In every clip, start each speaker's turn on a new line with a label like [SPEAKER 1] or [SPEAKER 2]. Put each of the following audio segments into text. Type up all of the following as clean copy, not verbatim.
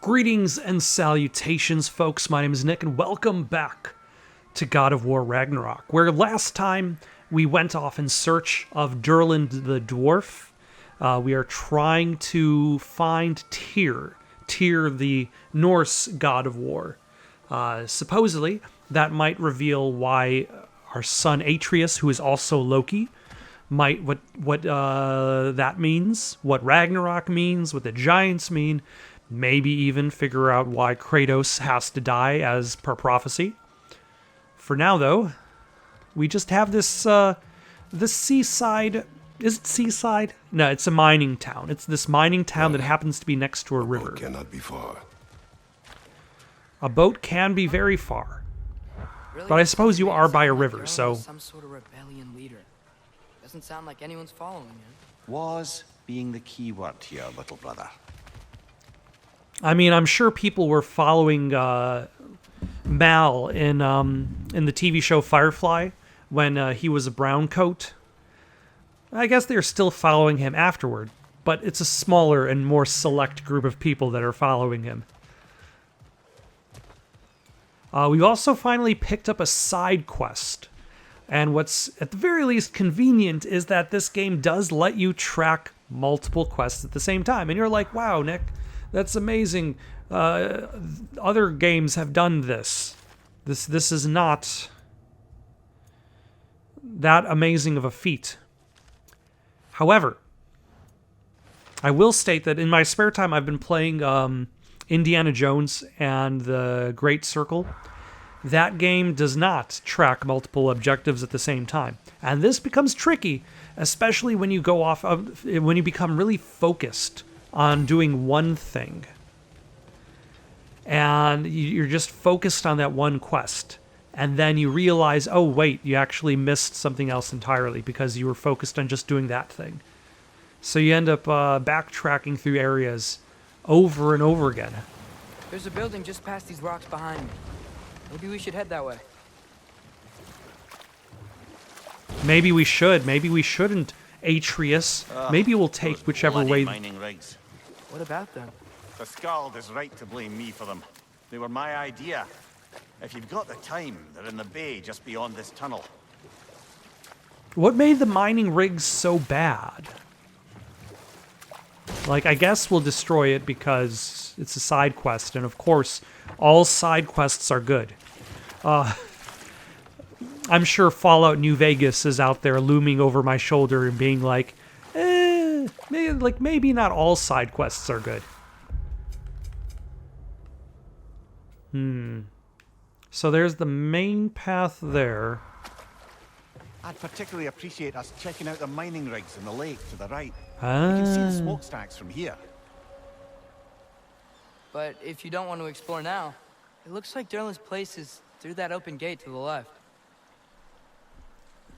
[SPEAKER 1] Greetings and salutations, folks. My name is Nick, and welcome back to God of War Ragnarok, where last time we went off in search of Durland the Dwarf. We are trying to find Tyr, the Norse god of war. Supposedly, that might reveal why our son Atreus, who is also Loki, what that means, what Ragnarok means, what the giants mean. Maybe even figure out why Kratos has to die as per prophecy. For now, though, we just have this seaside. Is it seaside? No, it's a mining town. It's this mining town that happens to be next to a river.
[SPEAKER 2] Boat cannot be far.
[SPEAKER 1] A boat can be very far.
[SPEAKER 3] Really?
[SPEAKER 1] But I suppose you are by a
[SPEAKER 3] Like
[SPEAKER 1] river,
[SPEAKER 3] Durland
[SPEAKER 1] so...
[SPEAKER 3] was some sort of rebellion leader. Doesn't sound like anyone's following him.
[SPEAKER 4] Was being the key word here, little brother.
[SPEAKER 1] I mean, I'm sure people were following Mal in the TV show Firefly when he was a brown coat. I guess they're still following him afterward, but it's a smaller and more select group of people that are following him. We've also finally picked up a side quest, and what's at the very least convenient is that this game does let you track multiple quests at the same time, and you're like, wow, Nick, that's amazing. Other games have done this. This is not that amazing of a feat. However, I will state that in my spare time I've been playing Indiana Jones and the Great Circle. That game does not track multiple objectives at the same time. And this becomes tricky, especially when you go off of, when you become really focused on doing one thing. And you're just focused on that one quest. And then you realize, oh wait, you actually missed something else entirely because you were focused on just doing that thing. So you end up backtracking through areas over and over again.
[SPEAKER 3] There's a building just past these rocks behind me. Maybe we should head that way.
[SPEAKER 1] Maybe we should. Maybe we shouldn't, Atreus. Maybe we'll take whichever way.
[SPEAKER 4] Mining rigs.
[SPEAKER 3] What about them?
[SPEAKER 4] The Skald is right to blame me for them. They were my idea. If you've got the time, they're in the bay just beyond this tunnel.
[SPEAKER 1] What made the mining rigs so bad? Like, I guess we'll destroy it because it's a side quest, and of course, all side quests are good. I'm sure Fallout New Vegas is out there looming over my shoulder and being like, maybe not all side quests are good. So there's the main path there.
[SPEAKER 4] I'd particularly appreciate us checking out the mining rigs in the lake to the right. You
[SPEAKER 1] Ah.
[SPEAKER 4] can see the smokestacks from here.
[SPEAKER 3] But if you don't want to explore now, it looks like Durland's place is through that open gate to the left.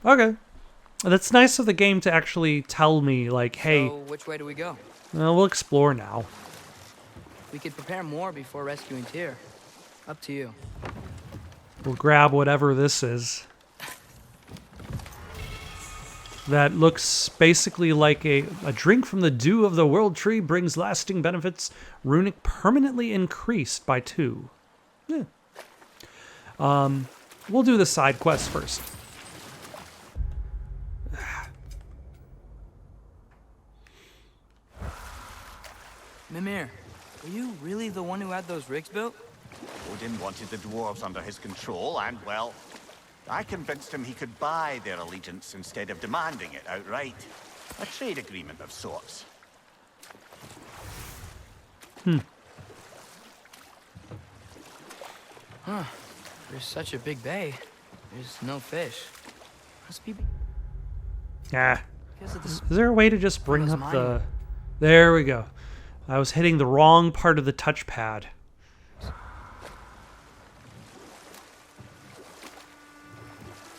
[SPEAKER 1] Okay. That's nice of the game to actually tell me, like, hey,
[SPEAKER 3] So which way do we go?
[SPEAKER 1] well, we'll explore now.
[SPEAKER 3] We could prepare more before rescuing Tyr. Up to you.
[SPEAKER 1] We'll grab whatever this is. That looks basically like a drink from the dew of the world tree brings lasting benefits. Runic permanently increased by 2. Yeah. We'll do the side quest first.
[SPEAKER 3] Mimir, were you really the one who had those rigs built?
[SPEAKER 4] Odin wanted the dwarves under his control, and, well, I convinced him he could buy their allegiance instead of demanding it outright. A trade agreement of sorts.
[SPEAKER 3] Huh. There's such a big bay. There's no fish. Must be
[SPEAKER 1] Ah.
[SPEAKER 3] because of the
[SPEAKER 1] Is there a way to just bring
[SPEAKER 3] those
[SPEAKER 1] up the...
[SPEAKER 3] mining.
[SPEAKER 1] There we go. I was hitting the wrong part of the touchpad.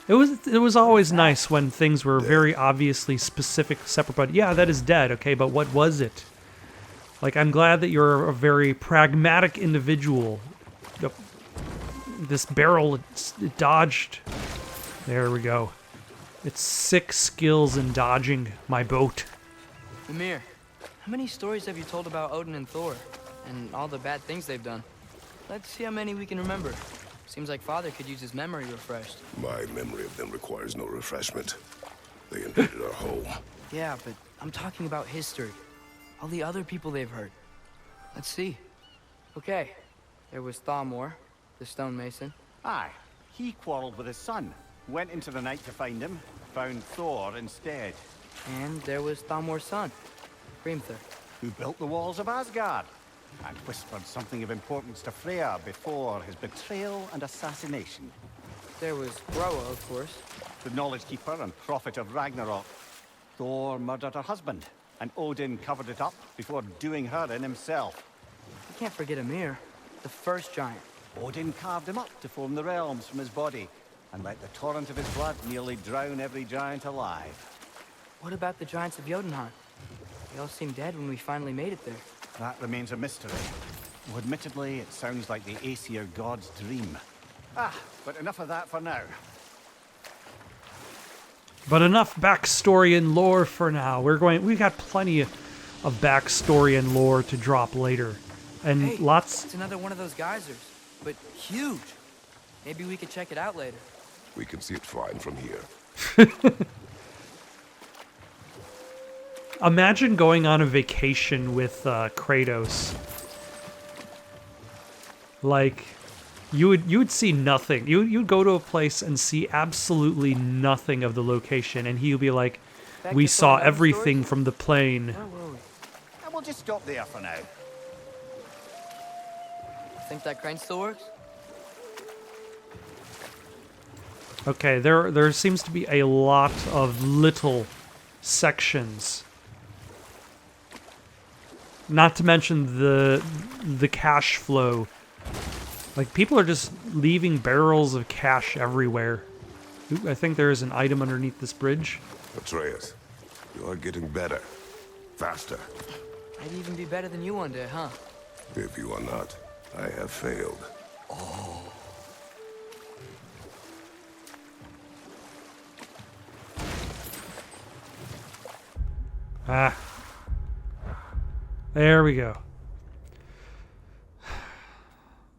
[SPEAKER 1] It was always nice when things were very obviously specific, separate, but yeah, that is dead, okay, but what was it? Like, I'm glad that you're a very pragmatic individual. Yep. This barrel, it dodged. There we go. It's 6 skills in dodging my boat.
[SPEAKER 3] Mimir, how many stories have you told about Odin and Thor? and all the bad things they've done. Let's see how many we can remember. Seems like Father could use his memory refreshed.
[SPEAKER 2] My memory of them requires no refreshment. They invaded our home.
[SPEAKER 3] Yeah, but I'm talking about history. All the other people they've hurt. Let's see. Okay, there was Thalmor, the stonemason.
[SPEAKER 4] Aye, he quarreled with his son. Went into the night to find him, found Thor instead.
[SPEAKER 3] And there was Thalmor's son, Grimthur.
[SPEAKER 4] Who built the walls of Asgard, and whispered something of importance to Freya before his betrayal and assassination.
[SPEAKER 3] There was Groa, of course.
[SPEAKER 4] The knowledge keeper and prophet of Ragnarok. Thor murdered her husband, and Odin covered it up before doing her in himself.
[SPEAKER 3] You can't forget Ymir, the first giant.
[SPEAKER 4] Odin carved him up to form the realms from his body, and let the torrent of his blood nearly drown every giant alive.
[SPEAKER 3] What about the giants of Jotunheim? They all seemed dead when we finally made it there.
[SPEAKER 4] That remains a mystery. Though admittedly, it sounds like the Aesir god's dream. But enough of that for now.
[SPEAKER 1] But enough backstory and lore for now. We got plenty of backstory and lore to drop later. And
[SPEAKER 3] Hey,
[SPEAKER 1] lots...
[SPEAKER 3] It's another one of those geysers, but huge. Maybe we could check it out later.
[SPEAKER 2] We can see it fine from here.
[SPEAKER 1] Imagine going on a vacation with Kratos. Like, you would see nothing. You'd go to a place and see absolutely nothing of the location, and he'll be like,
[SPEAKER 3] Back
[SPEAKER 1] "We
[SPEAKER 3] to
[SPEAKER 1] saw
[SPEAKER 3] Thor
[SPEAKER 1] everything
[SPEAKER 3] stories?
[SPEAKER 1] from the plane."
[SPEAKER 3] Where were we?
[SPEAKER 4] And we'll just stop there for now.
[SPEAKER 3] Think that crane still works?
[SPEAKER 1] Okay, there seems to be a lot of little sections. Not to mention the cash flow. Like, people are just leaving barrels of cash everywhere. Ooh, I think there is an item underneath this bridge.
[SPEAKER 2] Atreus, you are getting better. Faster.
[SPEAKER 3] I'd even be better than you one day, huh?
[SPEAKER 2] If you are not, I have failed.
[SPEAKER 1] Ah. There we go.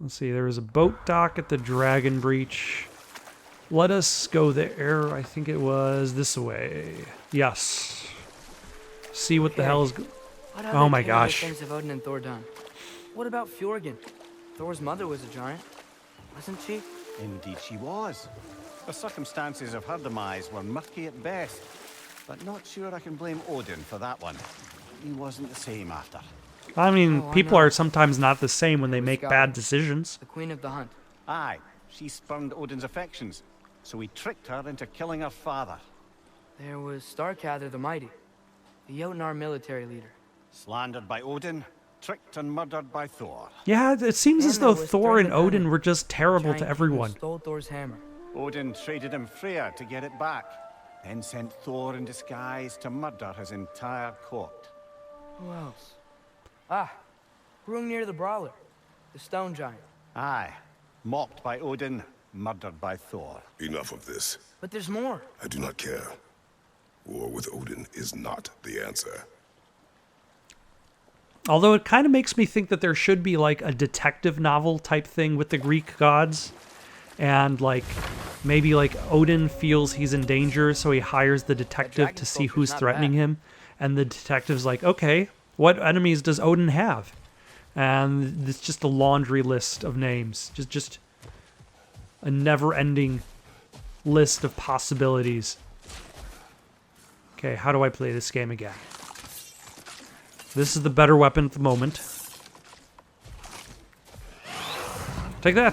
[SPEAKER 1] Let's see, there was a boat dock at the Dragon Breach. Let us go there. I think it was this way. Yes. See what the hell is...
[SPEAKER 3] What
[SPEAKER 1] Oh
[SPEAKER 3] other
[SPEAKER 1] my
[SPEAKER 3] terrible
[SPEAKER 1] gosh.
[SPEAKER 3] things have Odin and Thor done? What about Fjorgyn? Thor's mother was a giant, wasn't she?
[SPEAKER 4] Indeed she was. The circumstances of her demise were murky at best, but not sure I can blame Odin for that one. He wasn't the same after.
[SPEAKER 1] I mean,
[SPEAKER 3] Oh, I
[SPEAKER 1] people
[SPEAKER 3] know.
[SPEAKER 1] are sometimes not the same when they
[SPEAKER 3] was
[SPEAKER 1] make
[SPEAKER 3] Skadi.
[SPEAKER 1] bad decisions.
[SPEAKER 3] The queen of the hunt.
[SPEAKER 4] Aye, she spurned Odin's affections, so he tricked her into killing her father.
[SPEAKER 3] There was Starkather the Mighty, the Jotnar military leader.
[SPEAKER 4] Slandered by Odin, tricked and murdered by Thor.
[SPEAKER 1] Yeah, it seems as
[SPEAKER 3] And
[SPEAKER 1] though
[SPEAKER 3] there was
[SPEAKER 1] Thor and
[SPEAKER 3] Thorgyn
[SPEAKER 1] Odin were just terrible
[SPEAKER 3] giant
[SPEAKER 1] to
[SPEAKER 3] king who
[SPEAKER 1] everyone.
[SPEAKER 3] Stole Thor's hammer.
[SPEAKER 4] Odin traded him Freya to get it back, then sent Thor in disguise to murder his entire court.
[SPEAKER 3] Who else? Ah, Hrungnir the Brawler, the stone giant.
[SPEAKER 4] Aye, mocked by Odin, murdered by Thor.
[SPEAKER 2] Enough of this.
[SPEAKER 3] But there's more.
[SPEAKER 2] I do not care. War with Odin is not the answer.
[SPEAKER 1] Although it kind of makes me think that there should be like a detective novel type thing with the Greek gods. And like maybe like Odin feels he's in danger, so he hires the detective
[SPEAKER 3] dragon
[SPEAKER 1] to see
[SPEAKER 3] sculpture's
[SPEAKER 1] who's
[SPEAKER 3] not
[SPEAKER 1] threatening
[SPEAKER 3] bad.
[SPEAKER 1] him. And the detective's like, okay, what enemies does Odin have? And it's just a laundry list of names. Just a never-ending list of possibilities. Okay, how do I play this game again? This is the better weapon at the moment. Take that!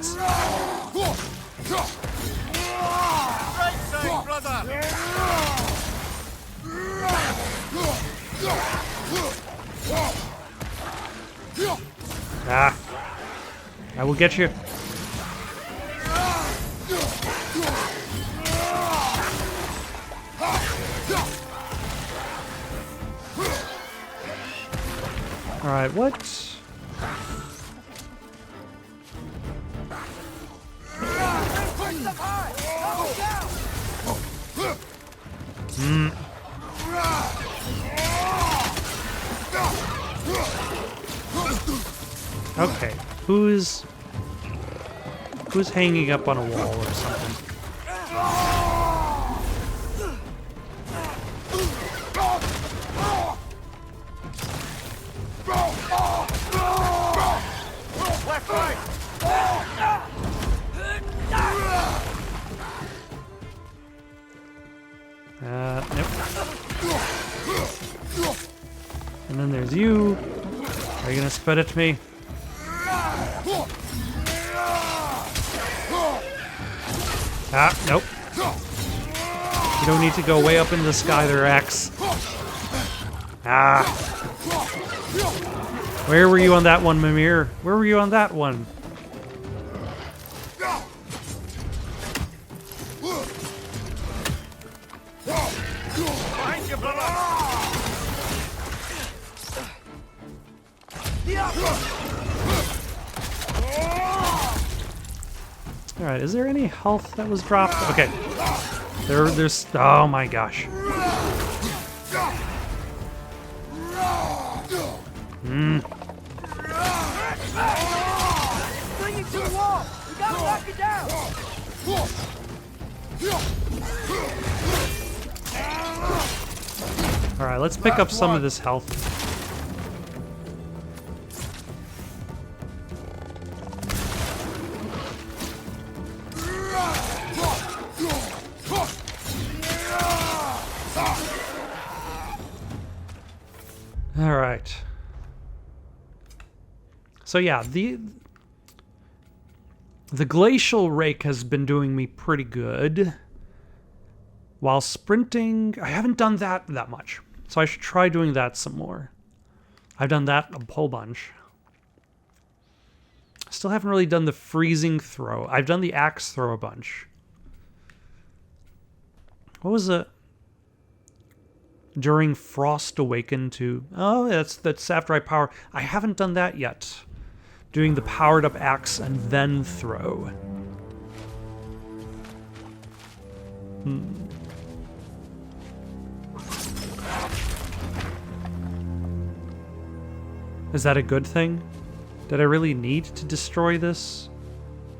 [SPEAKER 4] Right side, brother!
[SPEAKER 1] Ah! I will get you. Alright, what? Okay, who's hanging up on a wall or something?
[SPEAKER 4] Left, right!
[SPEAKER 1] Nope. And then there's you. Are you gonna spit at me? Ah, nope. You don't need to go way up in the sky there, Axe. Ah. Where were you on that one, Mimir? Where were you on that one?
[SPEAKER 4] Behind you, brother!
[SPEAKER 1] Alright, is there any health that was dropped? Okay. There's... Oh my gosh.
[SPEAKER 3] Bring it to the wall! We gotta lock it down!
[SPEAKER 1] Alright, let's pick up some of this health. Alright. So yeah, the glacial rake has been doing me pretty good. While sprinting, I haven't done that much. So I should try doing that some more. I've done that a whole bunch. Still haven't really done the freezing throw. I've done the axe throw a bunch. What was it? During Frost Awaken to... Oh, that's after I power... I haven't done that yet. Doing the powered up axe and then throw. Is that a good thing? Did I really need to destroy this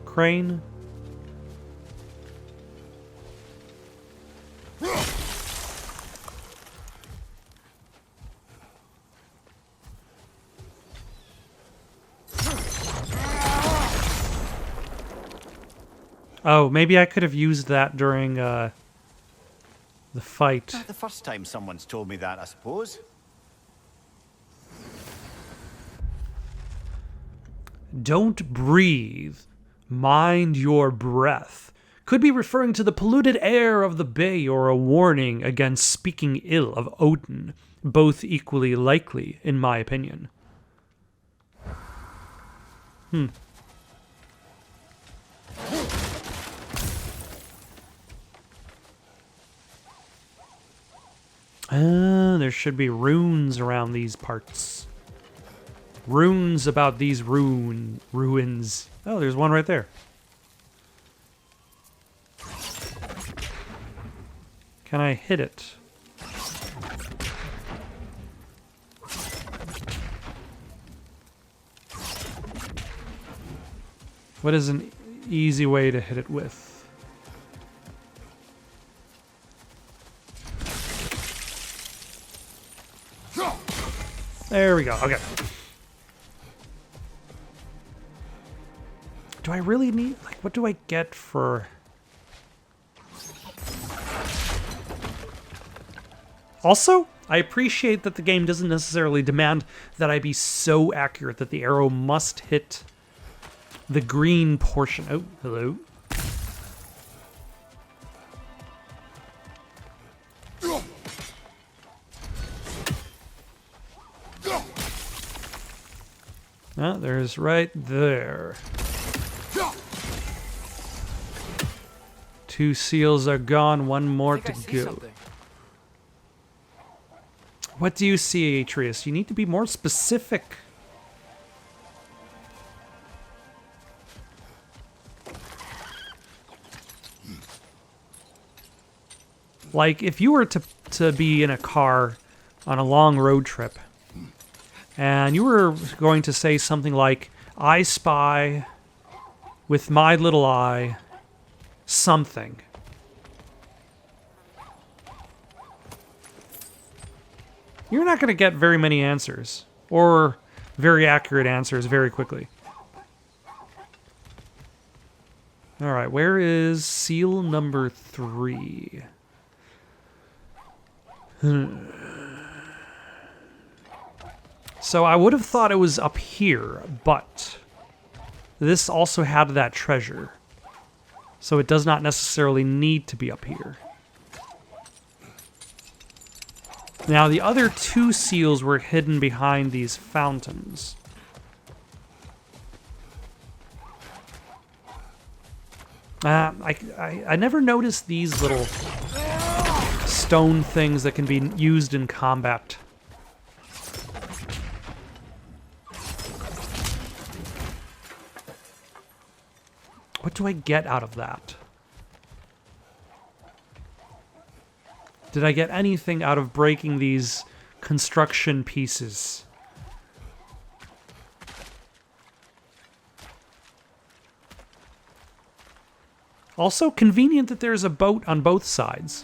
[SPEAKER 1] crane? Oh, maybe I could have used that during the fight.
[SPEAKER 4] Not the first time someone's told me that, I suppose.
[SPEAKER 1] Don't breathe. Mind your breath. Could be referring to the polluted air of the bay or a warning against speaking ill of Odin. Both equally likely, in my opinion. There should be runes around these parts. Runes about these ruins. Oh, there's one right there. Can I hit it? What is an easy way to hit it with? There we go. Okay. Do I really need... Like, what do I get for... Also, I appreciate that the game doesn't necessarily demand that I be so accurate that the arrow must hit the green portion. Oh, hello. Ah, there's right there. 2 seals are gone, 1 more to go.
[SPEAKER 3] Something.
[SPEAKER 1] What do you see, Atreus? You need to be more specific. Like, if you were to be in a car on a long road trip, and you were going to say something like, I spy with my little eye something. You're not going to get very many answers, or very accurate answers very quickly. All right, where is seal number 3? So I would have thought it was up here, but this also had that treasure. So it does not necessarily need to be up here. Now, the other 2 seals were hidden behind these fountains. I never noticed these little stone things that can be used in combat. What do I get out of that? Did I get anything out of breaking these construction pieces? Also, convenient that there's a boat on both sides.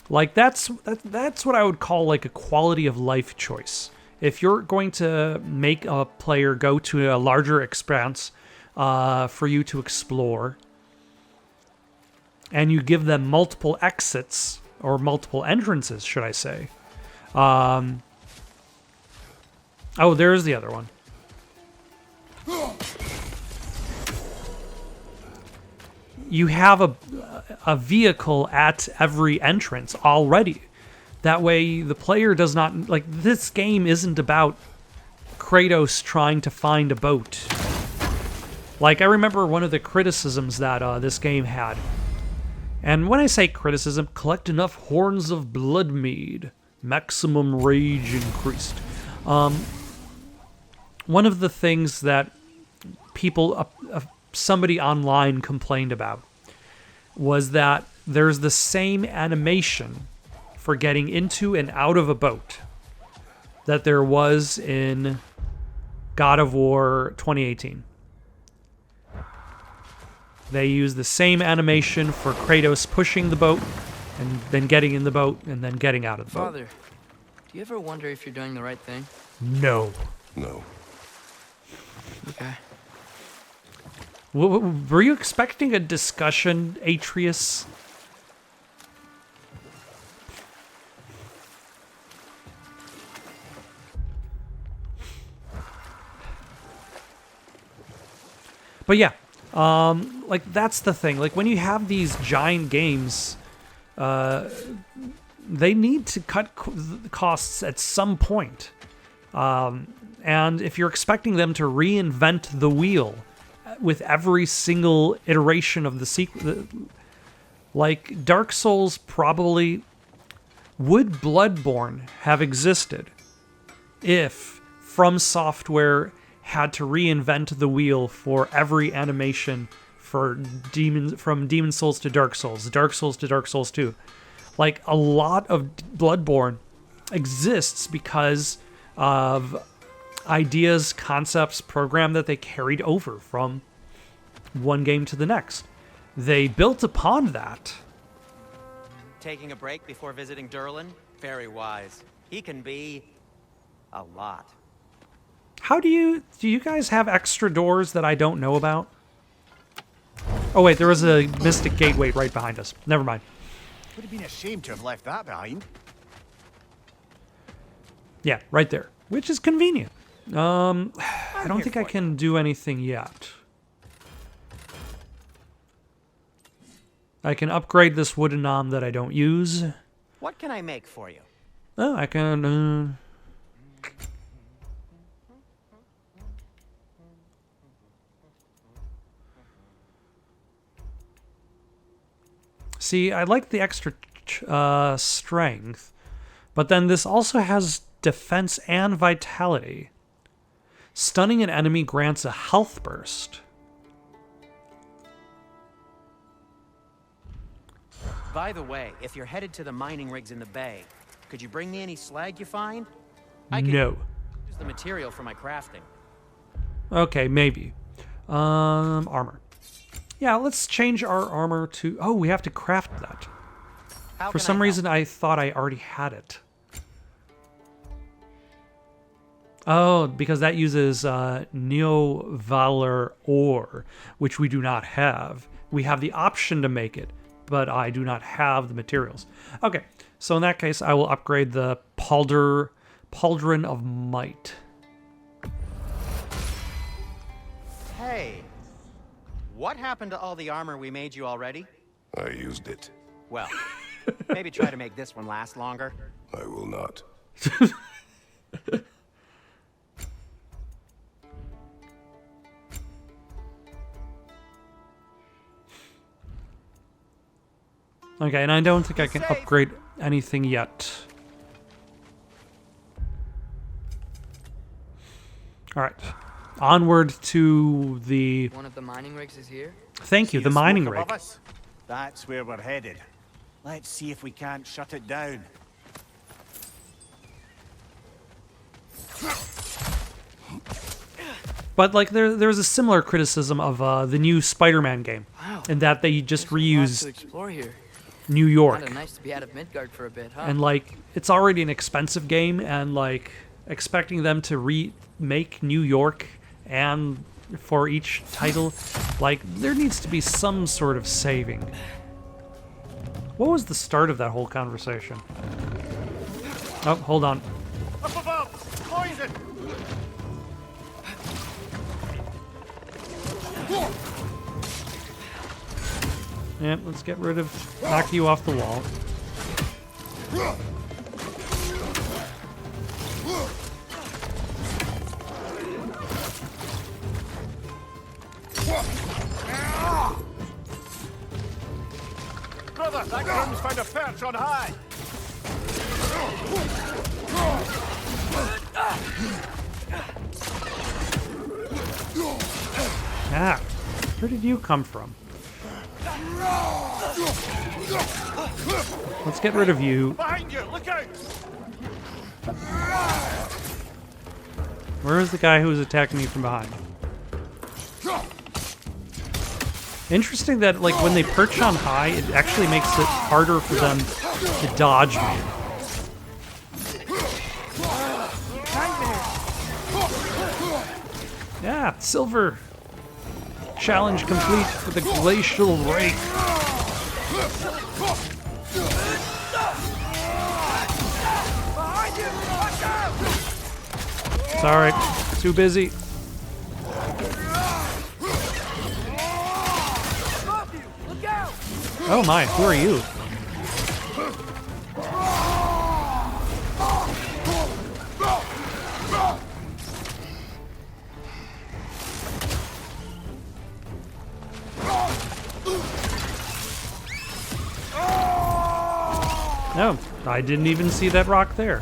[SPEAKER 1] Like, that's what I would call like a quality of life choice. If you're going to make a player go to a larger expanse for you to explore, and you give them multiple exits, or multiple entrances, should I say. Oh, there's the other one. You have a vehicle at every entrance already. That way the player does not... Like, this game isn't about Kratos trying to find a boat. Like, I remember one of the criticisms that this game had. And when I say criticism, collect enough horns of blood mead. Maximum rage increased. One of the things that people... somebody online complained about was that there's the same animation for getting into and out of a boat that there was in God of War 2018. They use the same animation for Kratos pushing the boat and then getting in the boat and then getting out of the boat.
[SPEAKER 3] Father, do you ever wonder if you're doing the right thing?
[SPEAKER 1] No.
[SPEAKER 2] No.
[SPEAKER 3] Okay.
[SPEAKER 1] Were you expecting a discussion, Atreus? But yeah, like that's the thing. Like when you have these giant games, they need to cut costs at some point. And if you're expecting them to reinvent the wheel with every single iteration of the sequel, like Dark Souls probably would Bloodborne have existed if From Software had to reinvent the wheel for every animation for from Demon Souls to Dark Souls to Dark Souls 2. Like a lot of Bloodborne exists because of ideas, concepts, program that they carried over from one game to the next. They built upon that.
[SPEAKER 5] Taking a break before visiting Durlin? Very wise. He can be a lot.
[SPEAKER 1] How do you guys have extra doors that I don't know about? Oh wait, there was a Mystic Gateway right behind us. Never mind.
[SPEAKER 4] Would have been a shame to have left that behind.
[SPEAKER 1] Yeah, right there, which is convenient. I don't think I can do anything yet. I can upgrade this wooden arm that I don't use.
[SPEAKER 5] What can I make for you?
[SPEAKER 1] Oh, I can... See, I like the extra strength, but then this also has defense and vitality. Stunning an enemy grants a health burst.
[SPEAKER 5] By the way, if you're headed to the mining rigs in the bay, could you bring me any slag you find? I could
[SPEAKER 1] No.
[SPEAKER 5] use the material for my crafting.
[SPEAKER 1] Okay, maybe. Armor. Yeah, let's change our armor to... Oh, we have to craft that.
[SPEAKER 5] How
[SPEAKER 1] For
[SPEAKER 5] can I
[SPEAKER 1] some
[SPEAKER 5] help?
[SPEAKER 1] reason, I thought I already had it. Oh, because that uses Neo-Valor ore, which we do not have. We have the option to make it, but I do not have the materials. Okay, so in that case, I will upgrade the Pauldron of Might.
[SPEAKER 5] Hey, what happened to all the armor we made you already?
[SPEAKER 2] I used it.
[SPEAKER 5] Well, maybe try to make this one last longer.
[SPEAKER 2] I will not.
[SPEAKER 1] Okay, and I don't think I can upgrade anything yet. All right, onward to the...
[SPEAKER 3] One of the mining rigs is here.
[SPEAKER 1] Thank you,
[SPEAKER 4] See
[SPEAKER 1] the mining
[SPEAKER 4] smoke
[SPEAKER 1] rig.
[SPEAKER 4] above us? That's where we're headed. Let's see if we can't shut it down.
[SPEAKER 1] But like there's a similar criticism of the new Spider-Man game,
[SPEAKER 3] Wow.
[SPEAKER 1] in that they just
[SPEAKER 3] There's a lot to
[SPEAKER 1] reused
[SPEAKER 3] explore here.
[SPEAKER 1] New York.
[SPEAKER 3] Kinda nice to be out of Midgard for a bit, huh?
[SPEAKER 1] And like it's already an expensive game, and like expecting them to remake New York and for each title, like there needs to be some sort of saving. What was the start of that whole conversation? Oh, hold on.
[SPEAKER 4] Up above! Poison!
[SPEAKER 1] Yeah, let's get rid of... knock you off the wall.
[SPEAKER 4] Brother, that gun's found a perch on high!
[SPEAKER 1] Ah, where did you come from? Let's get rid of you.
[SPEAKER 4] Behind you! Look out!
[SPEAKER 1] Where is the guy who was attacking me from behind? Interesting that, like, when they perch on high, it actually makes it harder for them to dodge me. Yeah, silver. Challenge complete for the glacial rake. It's alright. Too busy. Oh my, who are you? No, I didn't even see that rock there.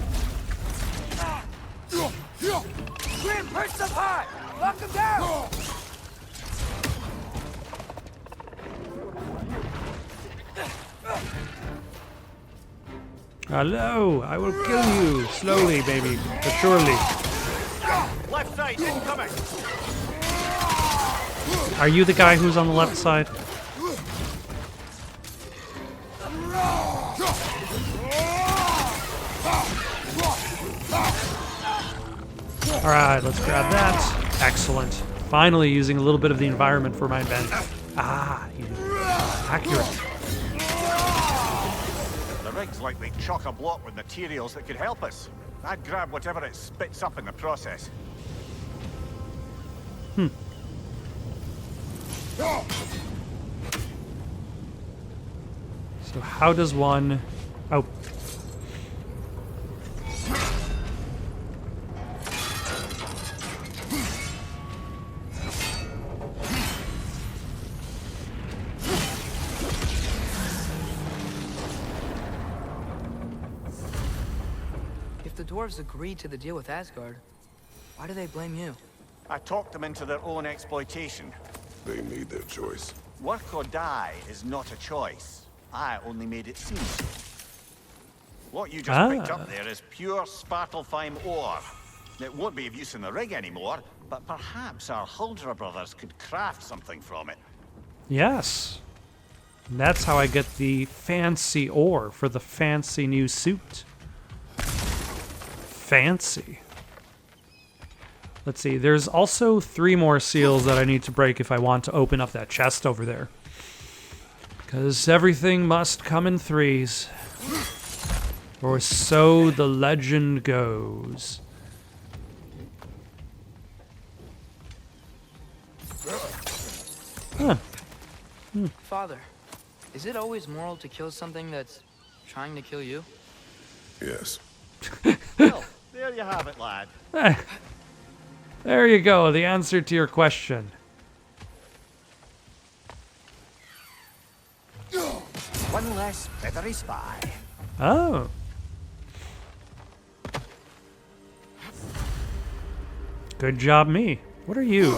[SPEAKER 3] Grim, perch up high! Lock him down!
[SPEAKER 1] Hello, I will kill you. Slowly, baby, but surely.
[SPEAKER 4] Left side, incoming!
[SPEAKER 1] Are you the guy who's on the left side? Alright, let's grab that. Excellent. Finally using a little bit of the environment for my advantage. Ah, accurate.
[SPEAKER 4] The rig's likely chock-a-block with materials that could help us. I'd grab whatever it spits up in the process.
[SPEAKER 1] So how does one... Oh.
[SPEAKER 3] If the dwarves agreed to the deal with Asgard, why do they blame you?
[SPEAKER 4] I talked them into their own exploitation.
[SPEAKER 2] They made their choice.
[SPEAKER 4] Work or die is not a choice. I only made it seem so. What you just picked up there is pure Svartalfheim ore. It won't be of use in the rig anymore, but perhaps our Huldra brothers could craft something from it.
[SPEAKER 1] Yes. And that's how I get the fancy ore for the fancy new suit. Fancy. Let's see, there's also 3 more seals that I need to break if I want to open up that chest over there. Because everything must come in 3s. Or so the legend goes. Huh.
[SPEAKER 3] Father, is it always moral to kill something that's trying to kill you?
[SPEAKER 2] Yes.
[SPEAKER 4] Well, there you have it, lad.
[SPEAKER 1] There you go, the answer to your question.
[SPEAKER 4] One less feathery spy.
[SPEAKER 1] Oh. Good job, me. What are you?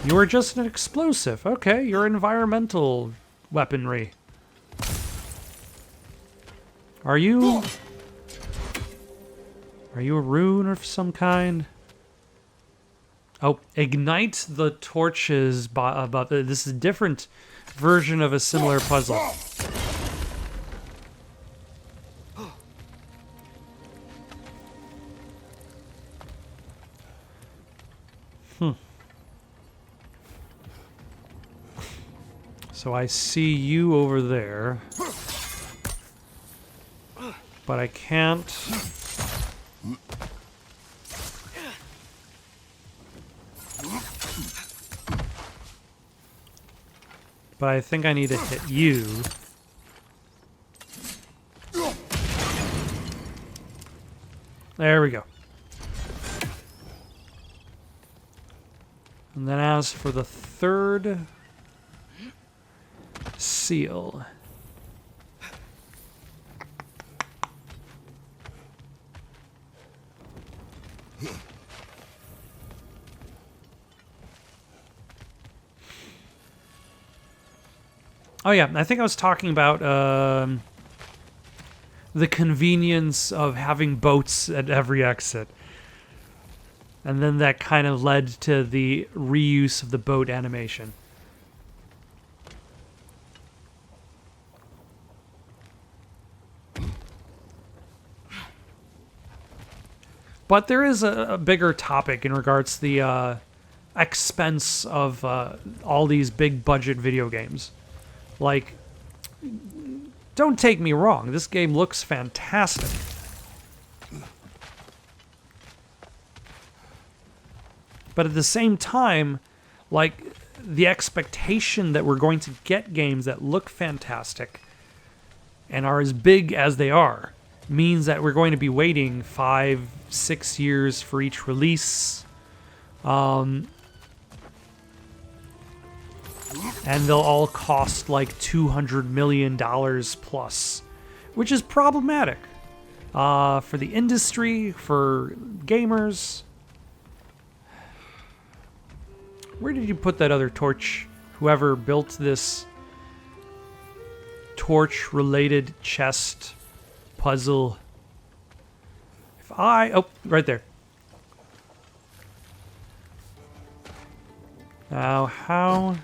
[SPEAKER 1] You are just an explosive. Okay, you're environmental weaponry. Are you a rune of some kind? Oh, ignite the torches above. This is a different version of a similar puzzle. So I see you over there. But I can't. But I think I need to hit you. There we go. And then as for the third seal. Oh yeah, I think I was talking about the convenience of having boats at every exit. And then that kind of led to the reuse of the boat animation. But there is a bigger topic in regards to the expense of all these big budget video games. Like, don't take me wrong, this game looks fantastic. But at the same time, like, the expectation that we're going to get games that look fantastic and are as big as they are means that we're going to be waiting 5-6 years for each release. And they'll all cost like $200 million plus, which is problematic for the industry, for gamers. Where did you put that other torch? Whoever built this torch-related chest puzzle. Oh, right there. Now, how?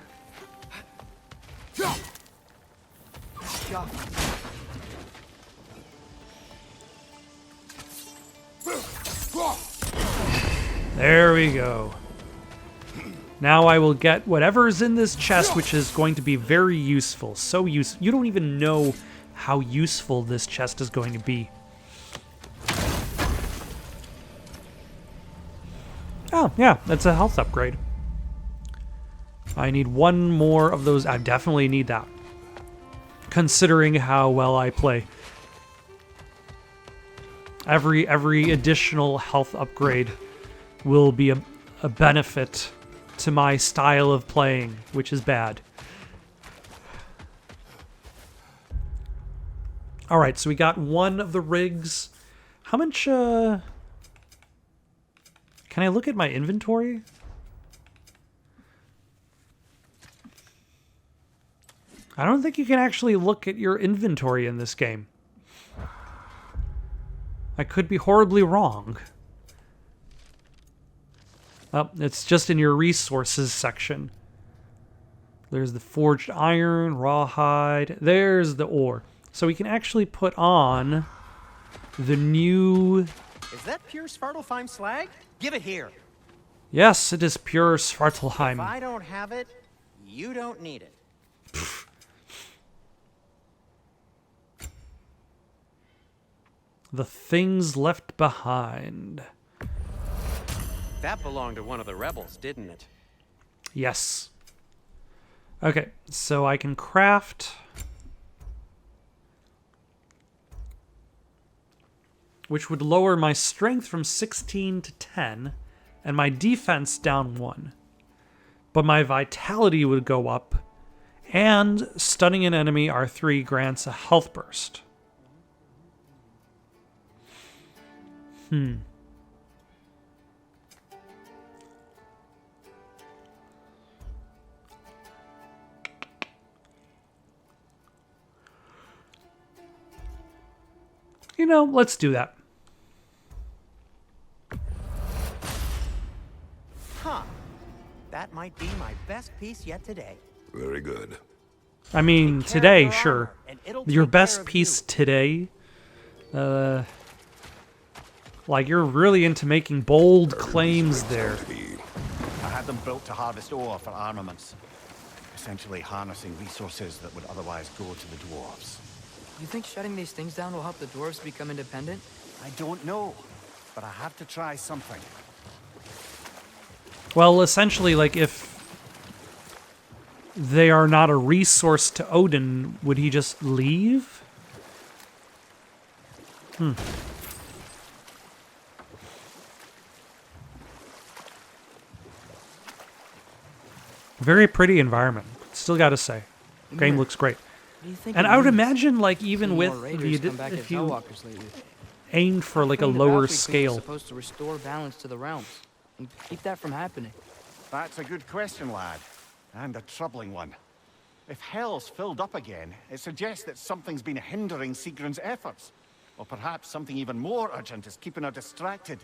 [SPEAKER 1] There we go. Now I will get whatever is in this chest, which is going to be very useful. So useful. You don't even know how useful this chest is going to be. Oh, yeah, that's a health upgrade. I need one more of those. I definitely need that, considering how well I play. Every additional health upgrade will be a benefit to my style of playing, which is bad. All right, so we got one of the rigs. How much, can I look at my inventory? I don't think you can actually look at your inventory in this game. I could be horribly wrong. Oh, it's just in your resources section. There's the forged iron, rawhide. There's the ore. So we can actually put on the new...
[SPEAKER 5] Is that pure Svartalfheim slag? Give it here.
[SPEAKER 1] Yes, it is pure
[SPEAKER 5] If
[SPEAKER 1] Svartalfheim.
[SPEAKER 5] I don't have it, you don't need it.
[SPEAKER 1] The things left behind.
[SPEAKER 5] That belonged to one of the rebels, didn't it?
[SPEAKER 1] Yes. Okay, so I can craft... which would lower my strength from 16 to 10, and my defense down 1. But my vitality would go up, and stunning an enemy R3 grants a health burst. You know, let's do that.
[SPEAKER 5] Huh. That might be my best piece yet today.
[SPEAKER 2] Very good.
[SPEAKER 1] I mean,
[SPEAKER 5] Take care of
[SPEAKER 1] today,
[SPEAKER 5] your
[SPEAKER 1] sure.
[SPEAKER 5] armor, and it'll
[SPEAKER 1] Your
[SPEAKER 5] take care
[SPEAKER 1] best
[SPEAKER 5] of
[SPEAKER 1] piece
[SPEAKER 5] you.
[SPEAKER 1] today? Like, you're really into making bold claims there.
[SPEAKER 4] I had them built to harvest ore for armaments. Essentially harnessing resources that would otherwise go to the dwarves.
[SPEAKER 3] You think shutting these things down will help the dwarves become independent?
[SPEAKER 4] I don't know, but I have to try something.
[SPEAKER 1] Well, essentially, like, if they are not a resource to Odin, would he just leave? Very pretty environment. Still gotta say. Game looks great.
[SPEAKER 3] What do you think?
[SPEAKER 1] And
[SPEAKER 3] it
[SPEAKER 1] I would
[SPEAKER 3] means?
[SPEAKER 1] imagine, like, even
[SPEAKER 3] Seen
[SPEAKER 1] with
[SPEAKER 3] more raiders
[SPEAKER 1] the
[SPEAKER 3] come back as
[SPEAKER 1] if you
[SPEAKER 3] Hellwalkers lately.
[SPEAKER 1] aimed for like a
[SPEAKER 3] Claimed the
[SPEAKER 1] lower
[SPEAKER 3] Valkyrie Queen was
[SPEAKER 1] scale.
[SPEAKER 3] supposed to restore balance to the realms and keep that from happening.
[SPEAKER 4] That's a good question, lad. And a troubling one. If hell's filled up again, it suggests that something's been hindering Sigrun's efforts. Or perhaps something even more urgent is keeping her distracted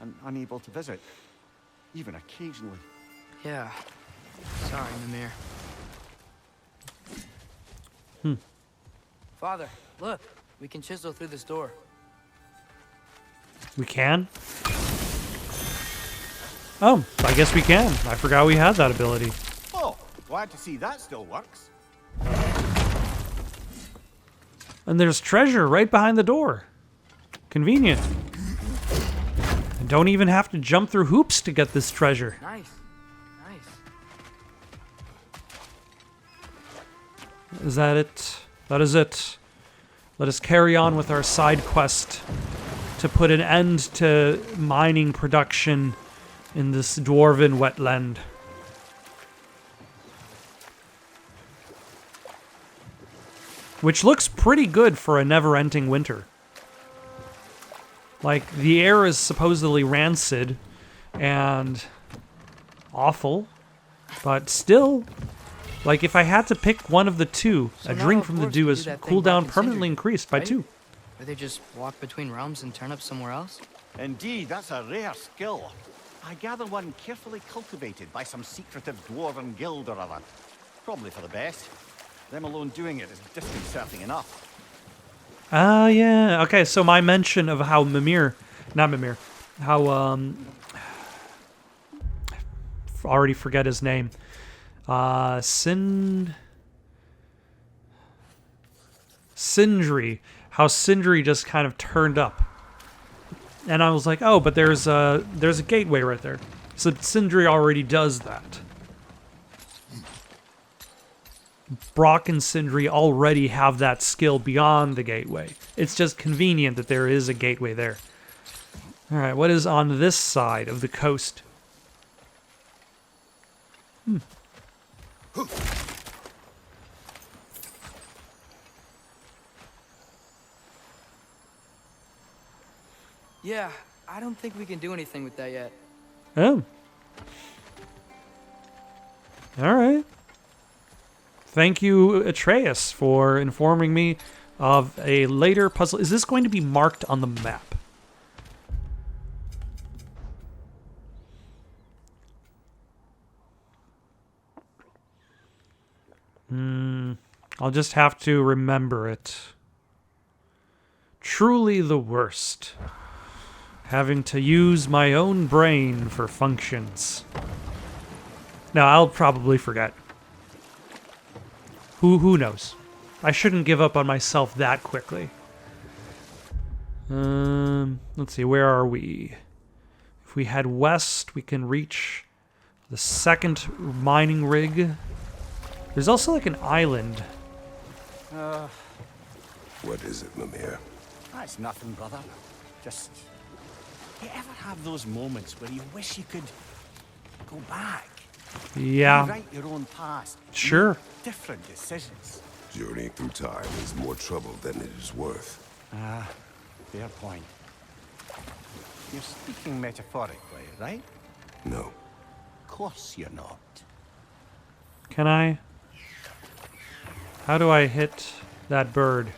[SPEAKER 4] and unable to visit. Even occasionally.
[SPEAKER 3] Yeah. Sorry, Mimir. Father, look. We can chisel through this door.
[SPEAKER 1] We can? Oh, I guess we can. I forgot we had that ability.
[SPEAKER 4] Oh, glad to see that still works.
[SPEAKER 1] And there's treasure right behind the door. Convenient. And don't even have to jump through hoops to get this treasure.
[SPEAKER 3] Nice. Nice.
[SPEAKER 1] Is that it? That is it. Let us carry on with our side quest to put an end to mining production in this dwarven wetland. Which looks pretty good for a never-ending winter. Like, the air is supposedly rancid and awful, but still, like, if I had to pick one of the two,
[SPEAKER 3] So
[SPEAKER 1] a
[SPEAKER 3] now
[SPEAKER 1] drink
[SPEAKER 3] the
[SPEAKER 1] from the
[SPEAKER 3] dwarves
[SPEAKER 1] dew
[SPEAKER 3] can
[SPEAKER 1] is
[SPEAKER 3] do that thing
[SPEAKER 1] cooldown
[SPEAKER 3] back in
[SPEAKER 1] permanently
[SPEAKER 3] Cinder,
[SPEAKER 1] increased by
[SPEAKER 3] right?
[SPEAKER 1] 2.
[SPEAKER 3] Where they just walk between realms and turn up somewhere else?
[SPEAKER 4] Indeed, that's a rare skill. I gather one carefully cultivated by some secretive dwarven guild or other. Probably for the best. Them alone doing it is disconcerting enough.
[SPEAKER 1] Ah, yeah. Okay, so my mention of how already forget his name. Sindri. How Sindri just kind of turned up. And I was like, oh, but there's a gateway right there. So Sindri already does that. Brock and Sindri already have that skill beyond the gateway. It's just convenient that there is a gateway there. Alright, what is on this side of the coast?
[SPEAKER 3] Yeah, I don't think we can do anything with that yet.
[SPEAKER 1] Oh. Alright. Thank you, Atreus, for informing me of a later puzzle. Is this going to be marked on the map? I'll just have to remember it. Truly the worst. Having to use my own brain for functions. No, I'll probably forget. Who knows? I shouldn't give up on myself that quickly. Let's see, where are we? If we head west, we can reach the second mining rig. There's also like an island.
[SPEAKER 2] What is it, Mimir?
[SPEAKER 4] That's nothing, brother. Just... You ever have those moments where you wish you could go back?
[SPEAKER 1] Yeah.
[SPEAKER 4] Rewrite your own past.
[SPEAKER 1] Sure.
[SPEAKER 4] Make different decisions.
[SPEAKER 2] Journeying through time is more trouble than it is worth.
[SPEAKER 4] Fair point. You're speaking metaphorically, right?
[SPEAKER 2] No.
[SPEAKER 4] Of course you're not.
[SPEAKER 1] Can I? How do I hit that bird?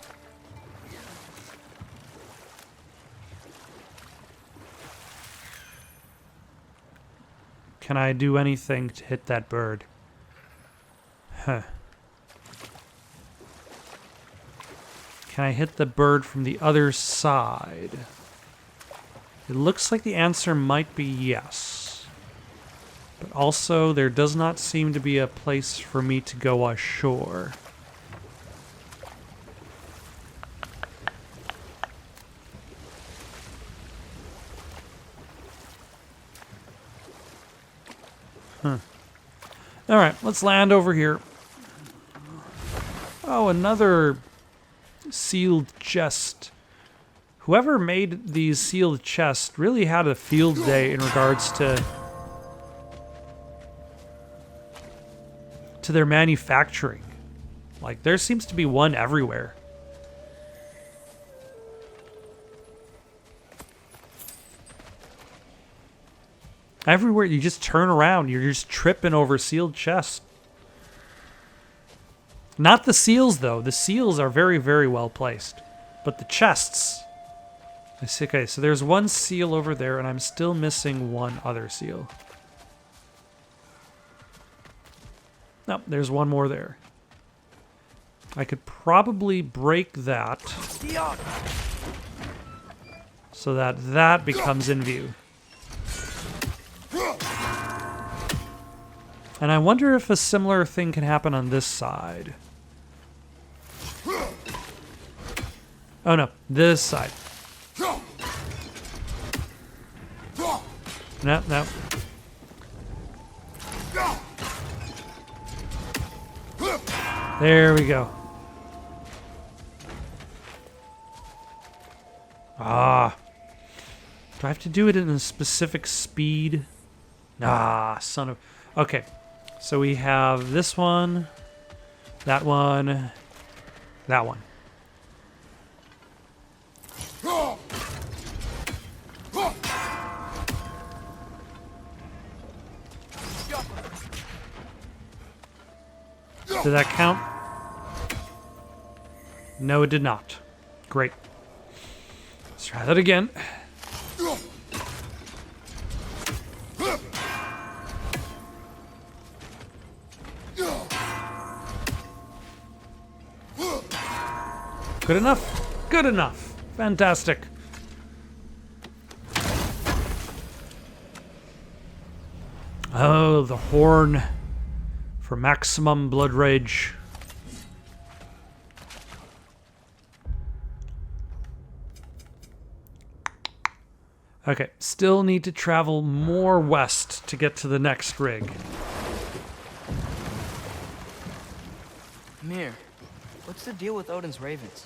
[SPEAKER 1] Can I do anything to hit that bird? Huh. Can I hit the bird from the other side? It looks like the answer might be yes. But also, there does not seem to be a place for me to go ashore. Alright, let's land over here. Oh, another sealed chest. Whoever made these sealed chests really had a field day in regards to their manufacturing. Like, there seems to be one everywhere. Everywhere you just turn around, you're just tripping over sealed chests. Not the seals, though. The seals are very, very well placed. But the chests... I see. Okay, so there's one seal over there, and I'm still missing one other seal. Nope, there's one more there. I could probably break that so that that becomes in view. And I wonder if a similar thing can happen on this side. Oh no, this side. No, no. There we go. Ah. Do I have to do it in a specific speed? Ah, son of... Okay. So we have this one, that one, that one. Did that count? No, it did not. Great. Let's try that again. Good enough. Good enough. Fantastic. Oh, the horn for maximum blood rage. Okay, still need to travel more west to get to the next rig.
[SPEAKER 3] Mir, what's the deal with Odin's ravens?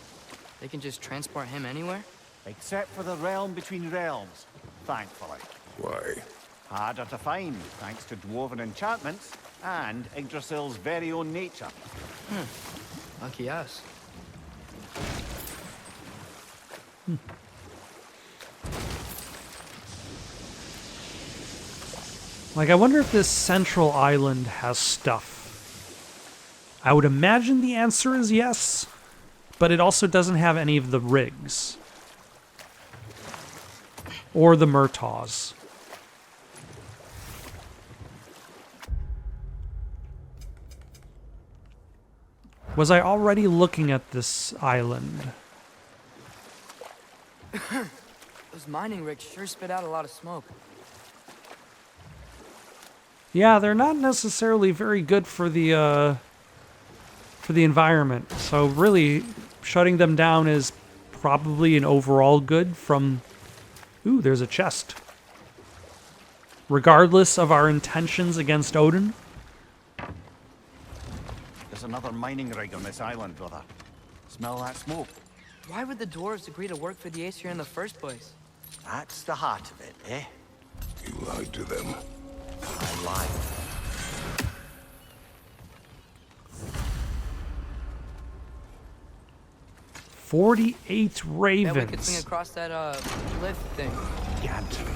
[SPEAKER 3] They can just transport him anywhere?
[SPEAKER 4] Except for the realm between realms, thankfully.
[SPEAKER 2] Why?
[SPEAKER 4] Harder to find, thanks to dwarven enchantments and Yggdrasil's very own nature.
[SPEAKER 3] Lucky us.
[SPEAKER 1] Like, I wonder if this central island has stuff. I would imagine the answer is yes, but it also doesn't have any of the rigs. Or the Murtaugh. Was I already looking at this island?
[SPEAKER 3] Those mining rigs sure spit out a lot of smoke.
[SPEAKER 1] Yeah, they're not necessarily very good for the environment. So really, shutting them down is probably an overall good from... Ooh, there's a chest. Regardless of our intentions against Odin.
[SPEAKER 4] There's another mining rig on this island, brother. Smell that smoke?
[SPEAKER 3] Why would the dwarves agree to work for the Aesir in the first place?
[SPEAKER 4] That's the heart of it, eh?
[SPEAKER 2] You lied to them.
[SPEAKER 4] I lied.
[SPEAKER 1] 48 ravens.
[SPEAKER 3] Bet we could swing across that, cliff thing.
[SPEAKER 4] Gantry.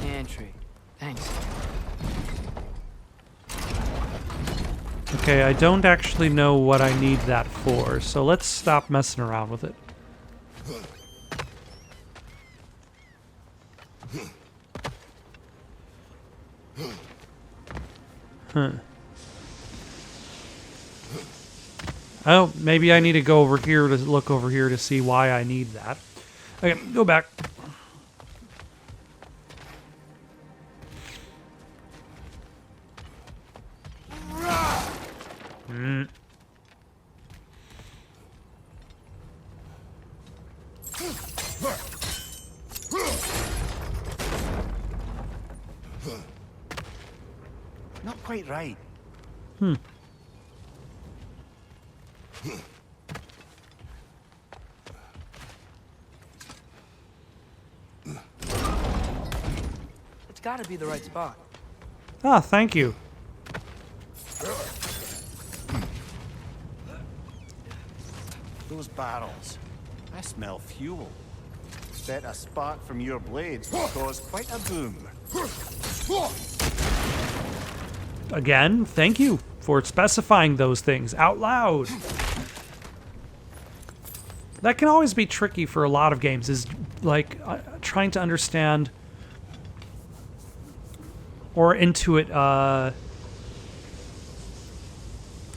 [SPEAKER 3] Gantry. Thanks.
[SPEAKER 1] Okay, I don't actually know what I need that for, so let's stop messing around with it. Huh. Oh, maybe I need to go over here to look over here to see why I need that. Okay, go back.
[SPEAKER 4] Not quite right.
[SPEAKER 3] It's gotta be the right spot.
[SPEAKER 1] Ah, thank you.
[SPEAKER 4] Those barrels. I smell fuel. Bet a spark from your blades will cause quite a boom.
[SPEAKER 1] Again, thank you for specifying those things out loud. That can always be tricky for a lot of games, is like trying to understand or intuit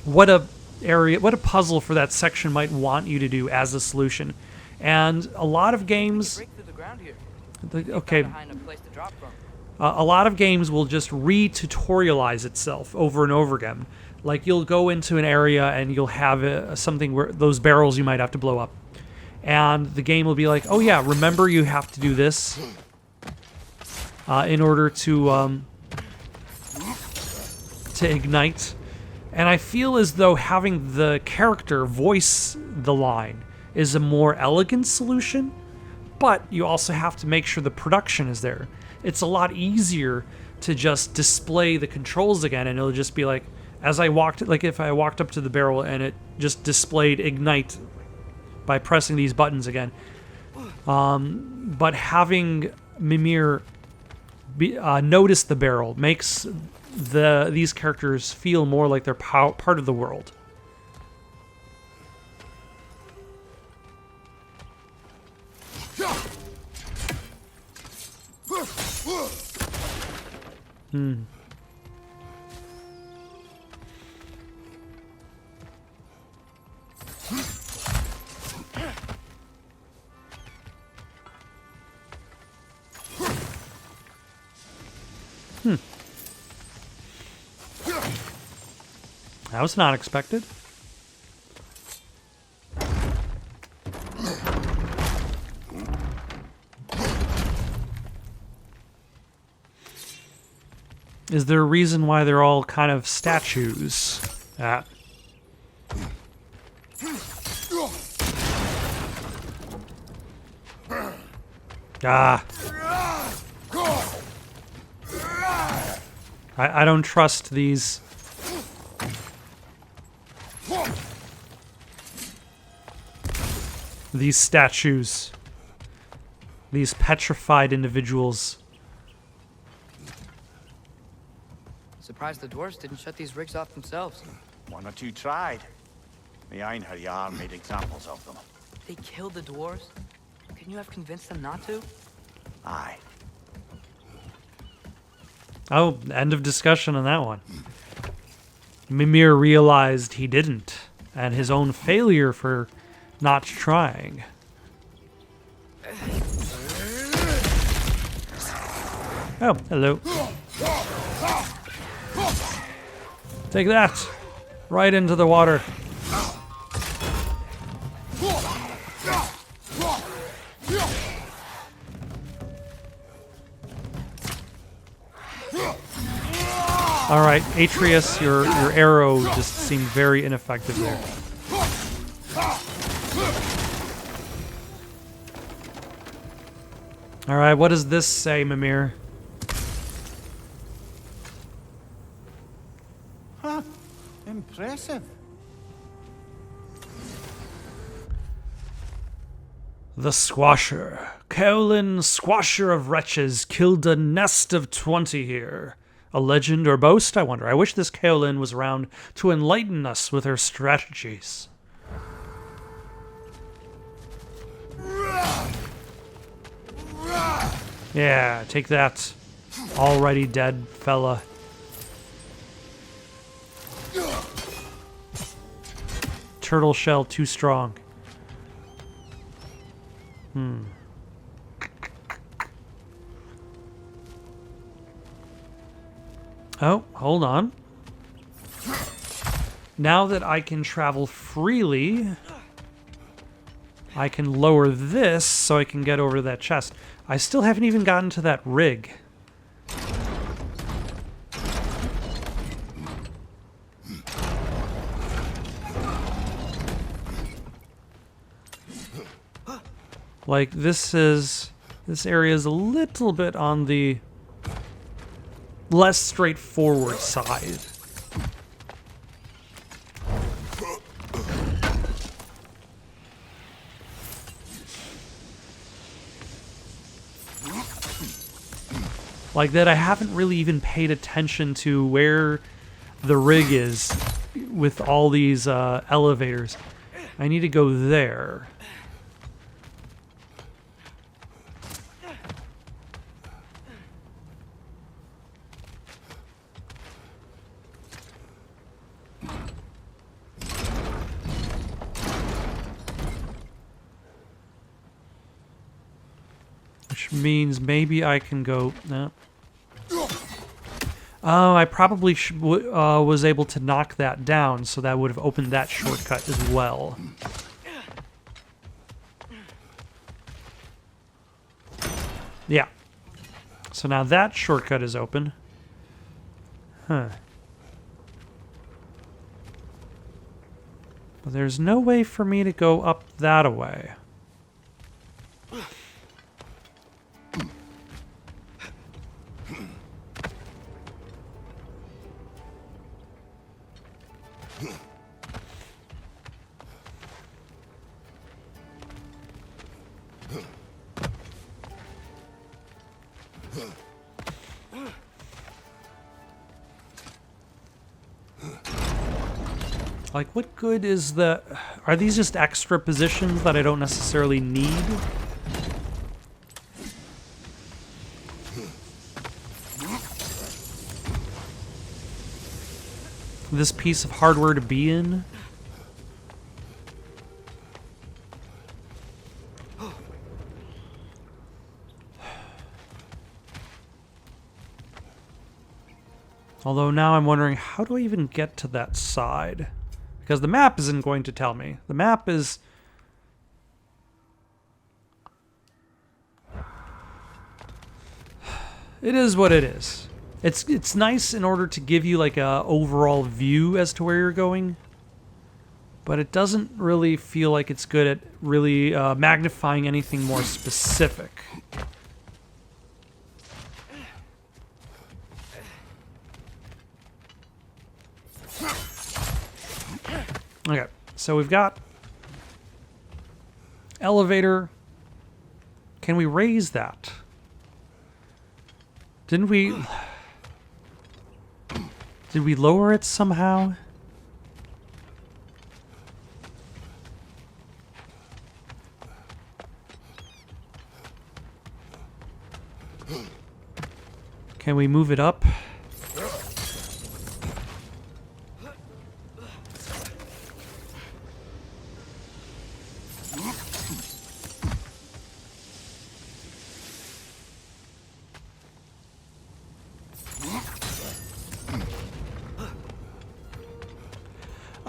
[SPEAKER 1] what a puzzle for that section might want you to do as a solution. And a lot of games,
[SPEAKER 3] Break through the ground here.
[SPEAKER 1] okay,
[SPEAKER 3] Behind a place to drop from.
[SPEAKER 1] a lot of games will just re-tutorialize itself over and over again. Like you'll go into an area and you'll have something where those barrels you might have to blow up. And the game will be like, oh yeah, remember you have to do this in order to ignite. And I feel as though having the character voice the line is a more elegant solution, but you also have to make sure the production is there. It's a lot easier to just display the controls again, and it'll just be like, as I walked, like if I walked up to the barrel and it just displayed ignite by pressing these buttons again. But having Mimir notice the barrel makes these characters feel more like they're part of the world. That was not expected. Is there a reason why they're all kind of statues? Ah. Ah. I don't trust these. These statues. These petrified individuals.
[SPEAKER 3] Surprised the dwarves didn't shut these rigs off themselves.
[SPEAKER 4] One or two tried. The Einherjar made examples of them.
[SPEAKER 3] They killed the dwarves? Couldn't you have convinced them not to?
[SPEAKER 4] Aye.
[SPEAKER 1] Oh, end of discussion on that one. Mimir realized he didn't, and his own failure for not trying. Oh, hello. Take that! Right into the water. Alright, Atreus, your arrow just seemed very ineffective there. Alright, what does this say, Mimir?
[SPEAKER 4] Huh. Impressive.
[SPEAKER 1] The Squasher. Kaolin, Squasher of Wretches, killed a nest of 20 here. A legend or boast, I wonder. I wish this Kaolin was around to enlighten us with her strategies. Yeah, take that. Already dead fella. Turtle shell too strong. Oh, hold on. Now that I can travel freely, I can lower this so I can get over to that chest. I still haven't even gotten to that rig. Like, this area is a little bit on the less straightforward side. Like that, I haven't really even paid attention to where the rig is with all these elevators. I need to go there. Which means maybe I can go... No. Oh, I probably was able to knock that down, so that would have opened that shortcut as well. Yeah. So now that shortcut is open. Huh. But there's no way for me to go up that way. Like, what good is the... Are these just extra positions that I don't necessarily need? This piece of hardware to be in? Although now I'm wondering, how do I even get to that side? Because the map isn't going to tell me. The map is... It is what it is. It's nice in order to give you like a overall view as to where you're going. But it doesn't really feel like it's good at really magnifying anything more specific. Okay, so we've got elevator. Can we raise that? Didn't we... Did we lower it somehow? Can we move it up?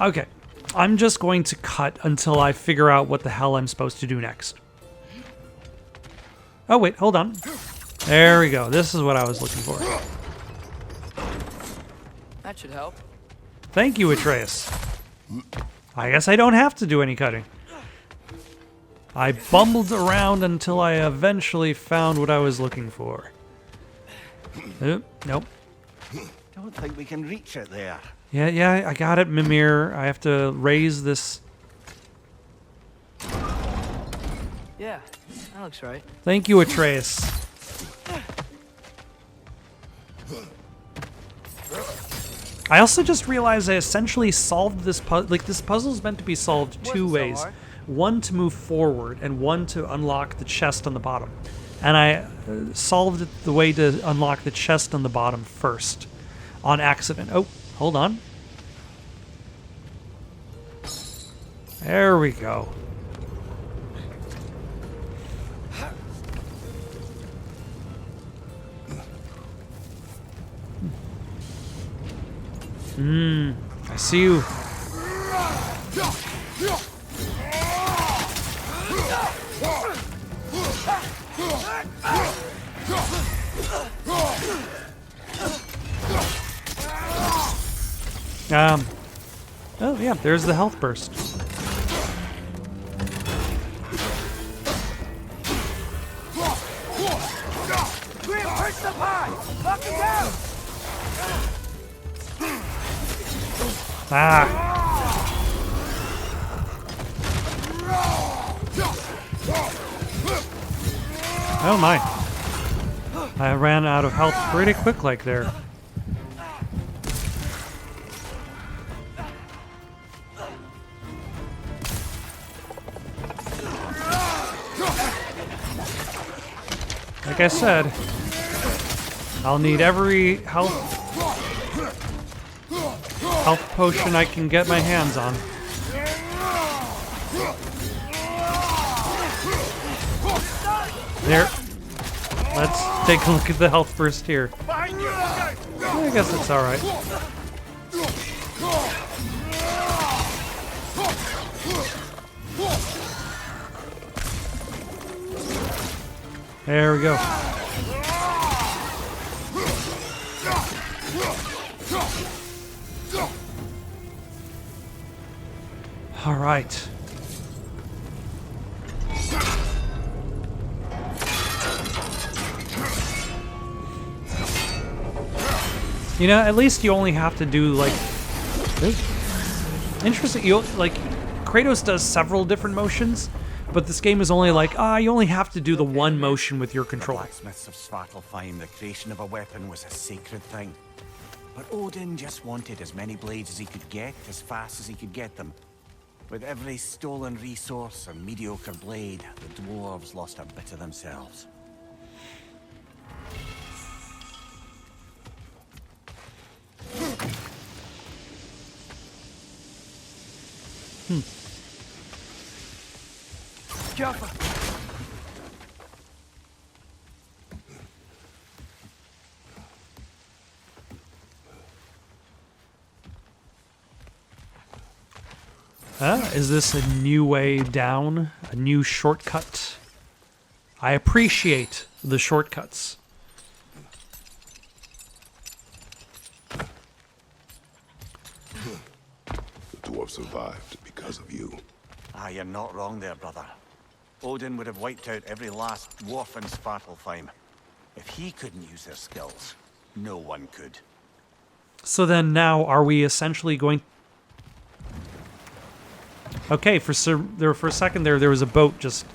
[SPEAKER 1] Okay. I'm just going to cut until I figure out what the hell I'm supposed to do next. Oh, wait, hold on. There we go. This is what I was looking for.
[SPEAKER 3] That should help.
[SPEAKER 1] Thank you, Atreus. I guess I don't have to do any cutting. I bumbled around until I eventually found what I was looking for. Nope.
[SPEAKER 4] Don't think we can reach it there.
[SPEAKER 1] Yeah, I got it, Mimir. I have to raise this.
[SPEAKER 3] Yeah, that looks right.
[SPEAKER 1] Thank you, Atreus. I also just realized I essentially solved this puzzle. Like, this puzzle is meant to be solved two
[SPEAKER 3] Wasn't so
[SPEAKER 1] ways.
[SPEAKER 3] hard.
[SPEAKER 1] One to move forward, and one to unlock the chest on the bottom. And I solved it the way to unlock the chest on the bottom first. On accident. Oh, hold on. There we go. I see you. Oh yeah, there's the health burst.
[SPEAKER 3] Grim, push the pie! Knock it down!
[SPEAKER 1] Oh my. I ran out of health pretty quick like there. Like I said, I'll need every health potion I can get my hands on. There. Let's take a look at the health burst here. I guess it's alright. There we go. All right. You know, at least you only have to do like. Interesting. You like Kratos does several different motions, but this game is only like you only have to do the one motion with your controller.
[SPEAKER 4] Blacksmiths of Svartalfheim, the creation of a weapon was a sacred thing. But Odin just wanted as many blades as he could get, as fast as he could get them. With every stolen resource and mediocre blade, the dwarves lost a bit of themselves.
[SPEAKER 3] Careful!
[SPEAKER 1] Is this a new way down? A new shortcut? I appreciate the shortcuts.
[SPEAKER 2] The dwarf survived because of you.
[SPEAKER 4] You're not wrong there, brother. Odin would have wiped out every last dwarf in Svartalfheim. If he couldn't use their skills, no one could.
[SPEAKER 1] So then now are we essentially going... Okay, for a second there was a boat just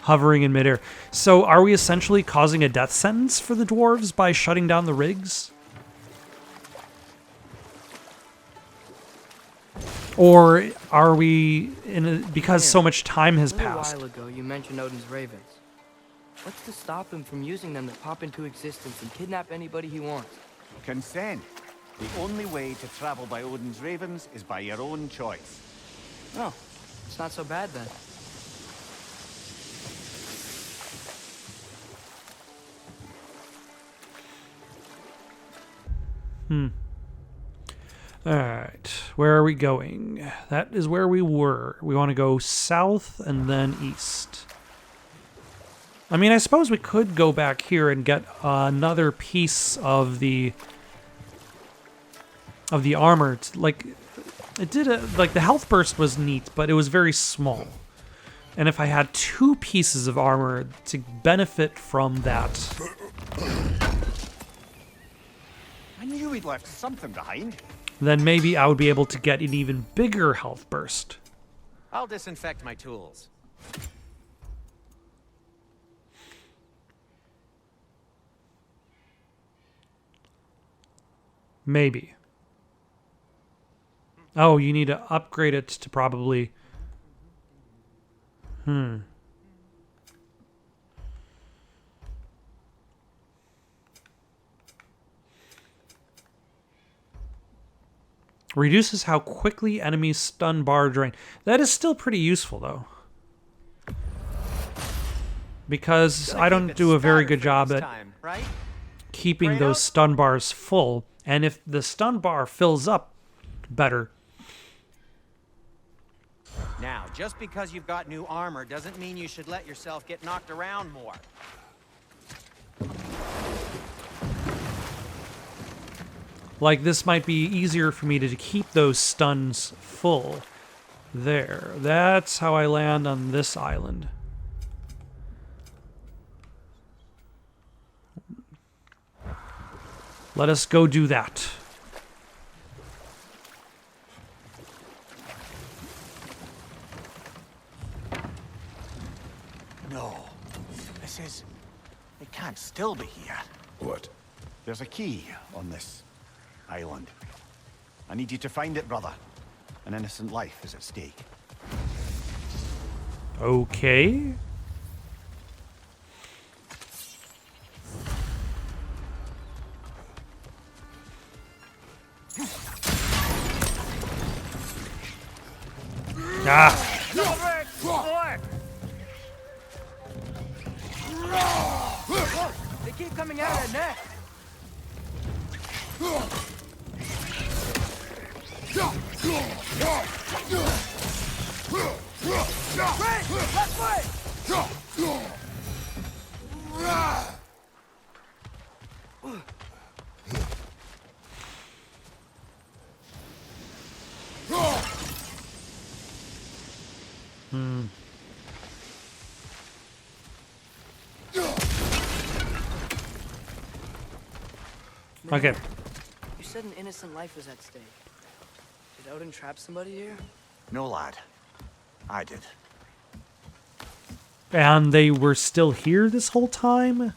[SPEAKER 1] hovering in midair. So are we essentially causing a death sentence for the dwarves by shutting down the rigs? Or are we because so much time has passed?
[SPEAKER 3] A while ago, you mentioned Odin's ravens. What's to stop him from using them to pop into existence and kidnap anybody he wants?
[SPEAKER 4] Consent. The only way to travel by Odin's ravens is by your own choice.
[SPEAKER 3] Oh, it's not so bad then.
[SPEAKER 1] Alright, where are we going? That is where we were. We want to go south and then east. I mean, I suppose we could go back here and get another piece of the armor. Like, it did like the health burst was neat, but it was very small. And if I had 2 pieces of armor to benefit from that,
[SPEAKER 4] I knew we'd left something behind.
[SPEAKER 1] then maybe I would be able to get an even bigger health burst.
[SPEAKER 5] I'll disinfect my tools.
[SPEAKER 1] Maybe. Oh, you need to upgrade it to probably... Reduces how quickly enemies stun bar drain. That is still pretty useful, though. Because I don't do a very good job at
[SPEAKER 5] right?
[SPEAKER 1] keeping those stun bars full. And if the stun bar fills up better...
[SPEAKER 5] Now, just because you've got new armor doesn't mean you should let yourself get knocked around more.
[SPEAKER 1] Like, this might be easier for me to keep those stuns full. There. That's how I land on this island. Let us go do that.
[SPEAKER 4] No. It can't still be here.
[SPEAKER 2] What?
[SPEAKER 4] There's a key on this island. I need you to find it, brother. An innocent life is at stake.
[SPEAKER 1] Okay. Ah!
[SPEAKER 3] They keep coming out at Ness. Red, left foot!
[SPEAKER 1] Okay.
[SPEAKER 3] You said an innocent life was at stake. Did Odin trap somebody here?
[SPEAKER 4] No, lad. I did.
[SPEAKER 1] And they were still here this whole time?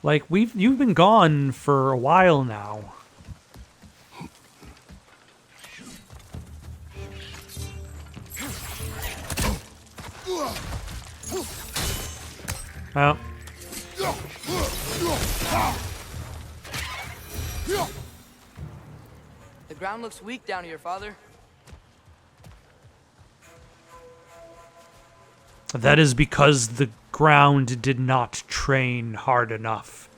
[SPEAKER 1] Like, you've been gone for a while now. Well.
[SPEAKER 3] The ground looks weak down here, Father.
[SPEAKER 1] That is because the ground did not train hard enough.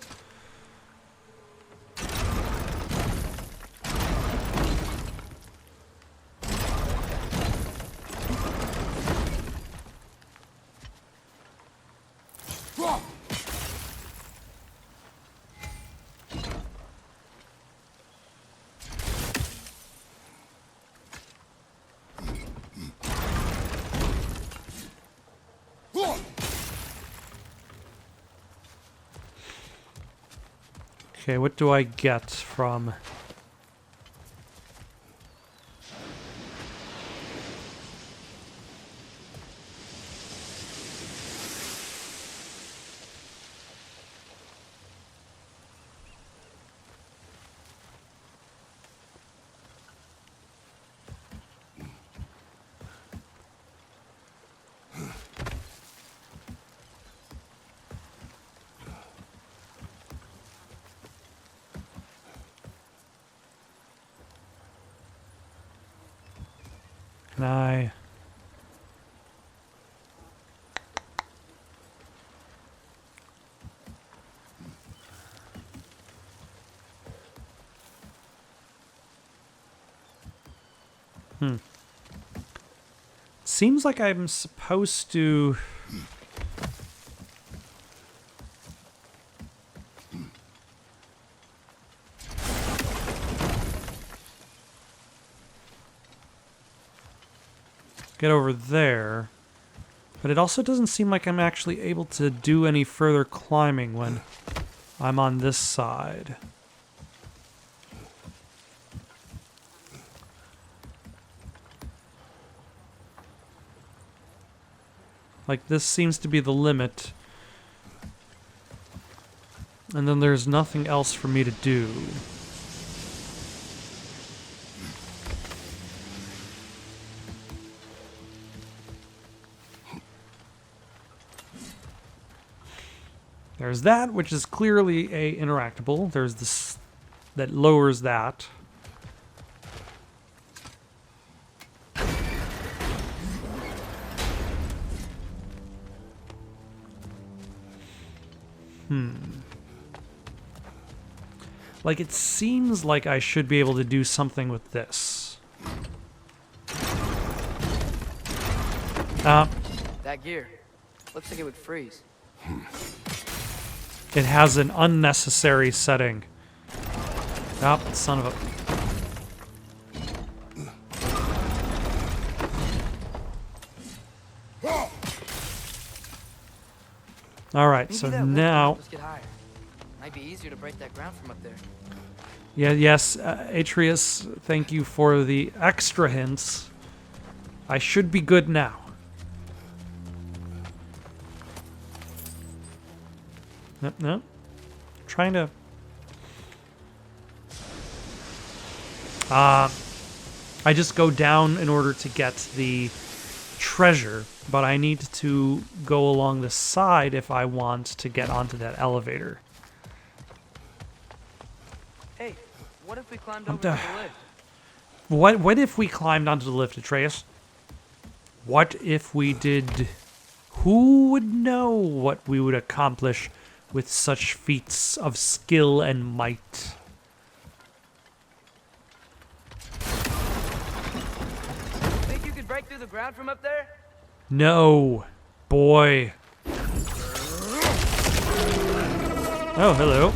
[SPEAKER 1] Okay, what do I get from... Can I... Seems like I'm supposed to... get over there. But it also doesn't seem like I'm actually able to do any further climbing when I'm on this side. Like, this seems to be the limit. And then there's nothing else for me to do. There's that, which is clearly a interactable. There's this that lowers that. Like, it seems like I should be able to do something with this.
[SPEAKER 3] That gear. Looks like it would freeze.
[SPEAKER 1] It has an unnecessary setting. Oh, son of a... Alright,
[SPEAKER 3] Maybe
[SPEAKER 1] so
[SPEAKER 3] that lift can
[SPEAKER 1] now...
[SPEAKER 3] help us get higher. Might be easier to break that ground from up there.
[SPEAKER 1] Yeah, yes, Atreus, thank you for the extra hints. I should be good now. Nope, nope. Trying to... I just go down in order to get the treasure, but I need to go along the side if I want to get onto that elevator.
[SPEAKER 3] Hey, what if we climbed over to the lift?
[SPEAKER 1] What if we climbed onto the lift, Atreus? What if we did... Who would know what we would accomplish with such feats of skill and might?
[SPEAKER 3] Think you could break through the ground from up there?
[SPEAKER 1] No, boy. Oh, hello.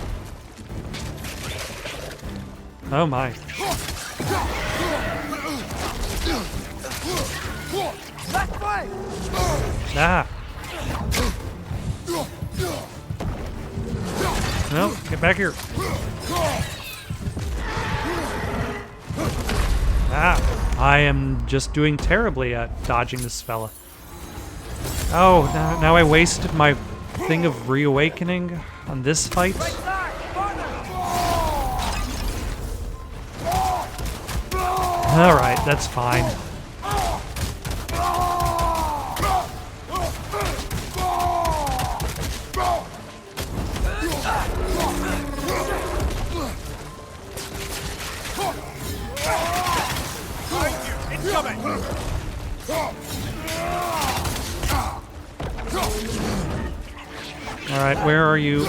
[SPEAKER 1] Oh my.
[SPEAKER 3] Left way!
[SPEAKER 1] Ah. No, get back here. Ah, I am just doing terribly at dodging this fella. Oh, now I wasted my thing of reawakening on this fight. Alright, that's fine. Alright, where are you?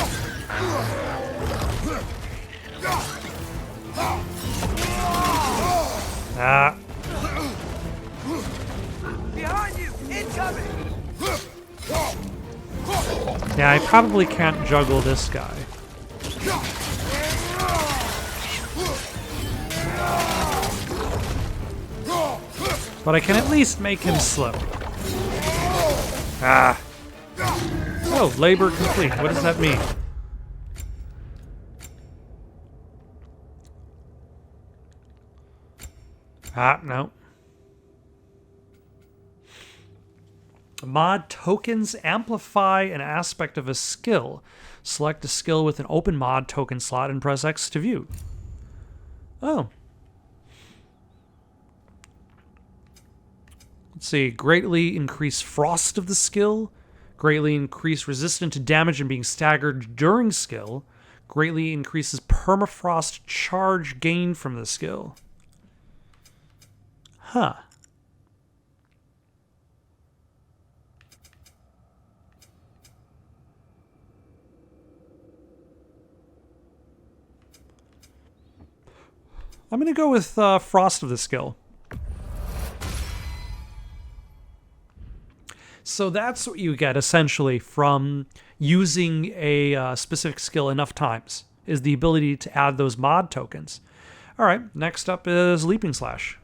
[SPEAKER 1] Ah.
[SPEAKER 3] Behind you! Incoming!
[SPEAKER 1] Yeah, I probably can't juggle this guy. But I can at least make him slow. Ah. Oh, labor complete. What does that mean? Ah, no. Mod tokens amplify an aspect of a skill. Select a skill with an open mod token slot and press X to view. Oh. Let's see. Greatly increase frost of the skill. Greatly increase resistance to damage and being staggered during skill. Greatly increases permafrost charge gained from the skill. Huh. I'm going to go with Frost of the skill. so that's what you get essentially from using a specific skill enough times, is the ability to add those mod tokens. All right, next up is Leaping Slash.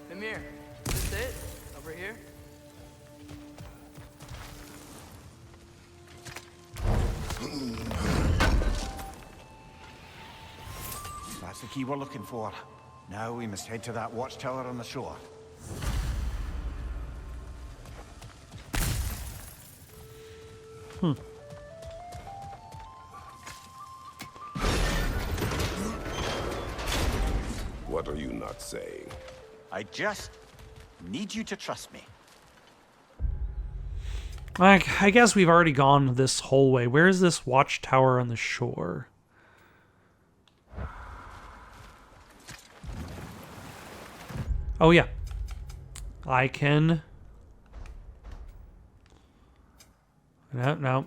[SPEAKER 3] Mimir, is this it? Over here?
[SPEAKER 4] That's the key we're looking for. Now we must head to that watchtower on the shore.
[SPEAKER 2] What are you not saying?
[SPEAKER 4] I just need you to trust me.
[SPEAKER 1] I guess we've already gone this whole way. Where is this watchtower on the shore? Oh, yeah. I can... No.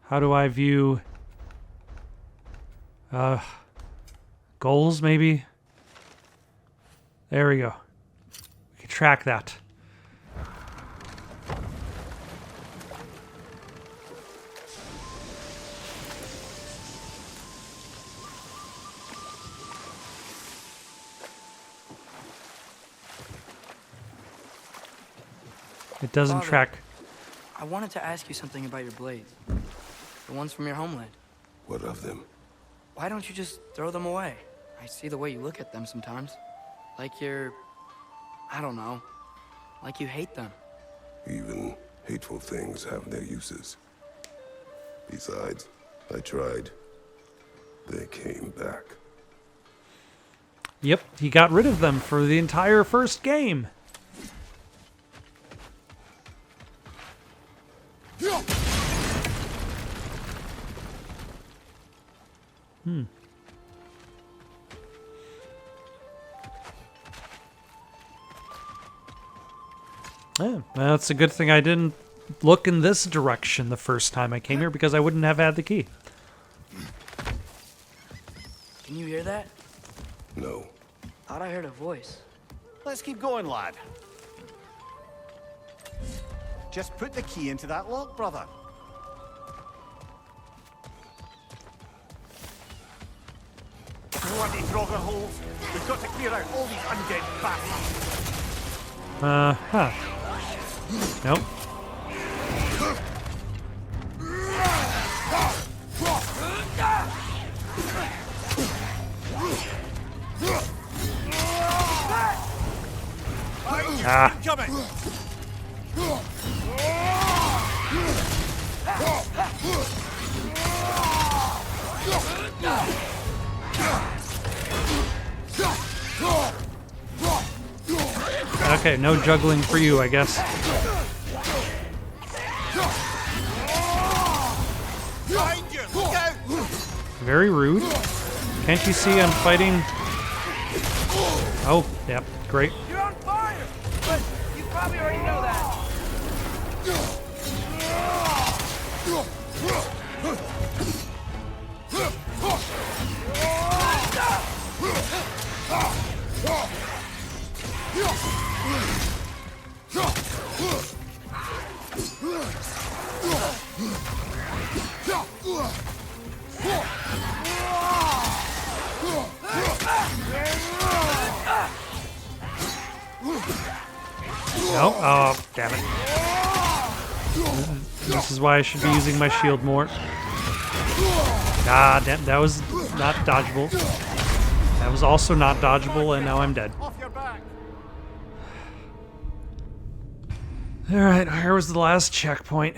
[SPEAKER 1] How do I view... goals, maybe? There we go. We can track that. It doesn't
[SPEAKER 3] Father,
[SPEAKER 1] track.
[SPEAKER 3] I wanted to ask you something about your blades. The ones from your homeland.
[SPEAKER 2] What of them?
[SPEAKER 3] Why don't you just throw them away? I see the way you look at them sometimes. Like you're... I don't know. Like you hate them.
[SPEAKER 2] Even hateful things have their uses. Besides, I tried. They came back.
[SPEAKER 1] Yep, he got rid of them for the entire first game. Yeah, that's a good thing I didn't look in this direction the first time I came here, because I wouldn't have had the key.
[SPEAKER 3] Can you hear that?
[SPEAKER 2] No.
[SPEAKER 3] Thought I heard a voice.
[SPEAKER 4] Let's keep going, lad. Just put the key into that lock, brother. Bloody Draugr holes. We've got to clear out all these undead bastards.
[SPEAKER 1] Nope.
[SPEAKER 4] Coming.
[SPEAKER 1] Okay, no juggling for you, I guess. Very rude. Can't you see I'm fighting? Oh, yep, great.
[SPEAKER 3] You're on fire! But you probably already know that.
[SPEAKER 1] No, oh, damn it. This is why I should be using my shield more. Ah, damn, that was not dodgeable. That was also not dodgeable, and now I'm dead.
[SPEAKER 4] Off your back.
[SPEAKER 1] Alright, where was the last checkpoint?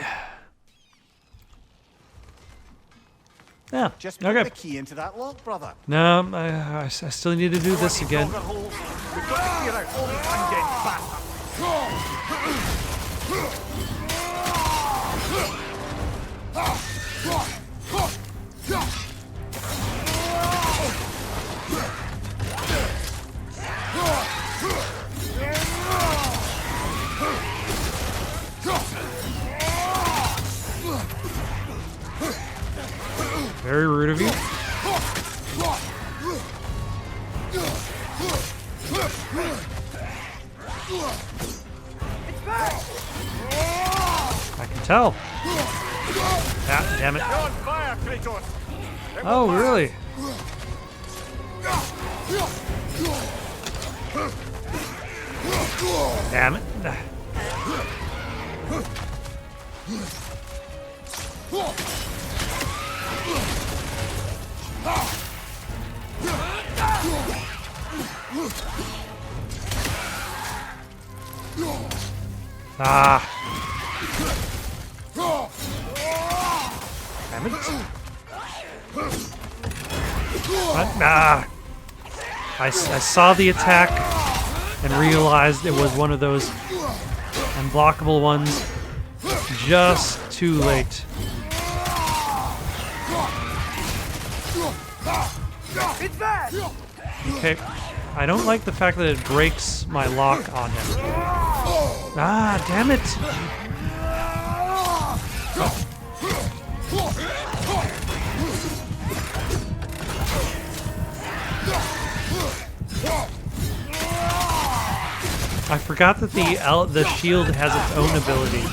[SPEAKER 1] Yeah,
[SPEAKER 4] Just put
[SPEAKER 1] okay.
[SPEAKER 4] the key into that lock, brother.
[SPEAKER 1] No, I still need to do this again.
[SPEAKER 4] Draugr holes. We've got to clear out all these undead bastards.
[SPEAKER 1] Very rude of you. I can tell. Ah, damn it.
[SPEAKER 4] You're on fire, Kratos!
[SPEAKER 1] Oh, really? Damn it. Ah. Damn it. What? Ah. I saw the attack and realized it was one of those unblockable ones. Just too late. Okay. I don't like the fact that it breaks my lock on him. Ah, damn it! I forgot that the shield has its own ability.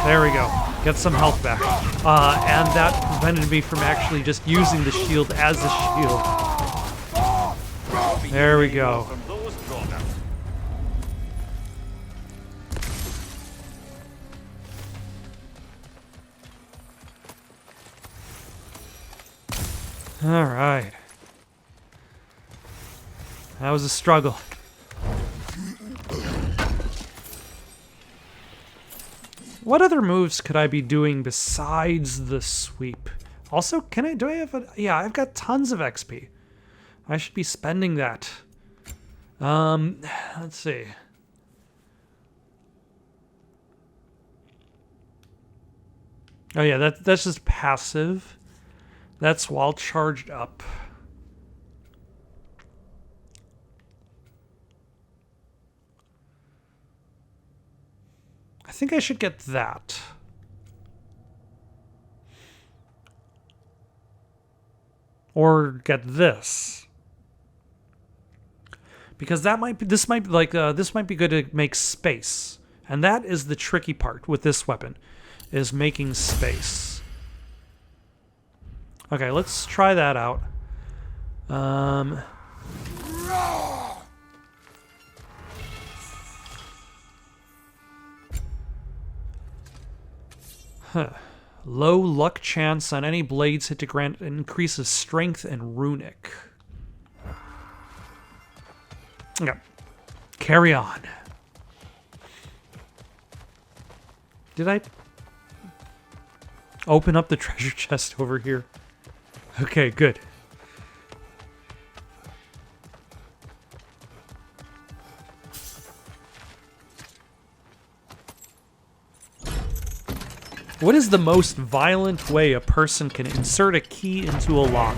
[SPEAKER 1] There we go. Get some health back. And that prevented me from actually just using the shield as a shield. There we go. All right. That was a struggle. What other moves could I be doing besides the sweep? Also, do I have yeah, I've got tons of XP. I should be spending that. Let's see. Oh yeah, that's just passive. That's while charged up. I think I should get that. Or get this. Because this might be good to make space. And that is the tricky part with this weapon, is making space. Okay, let's try that out. Low luck chance on any blades hit to grant increases strength and runic. Okay. Carry on. Did I open up the treasure chest over here? Okay, good. What is the most violent way a person can insert a key into a lock?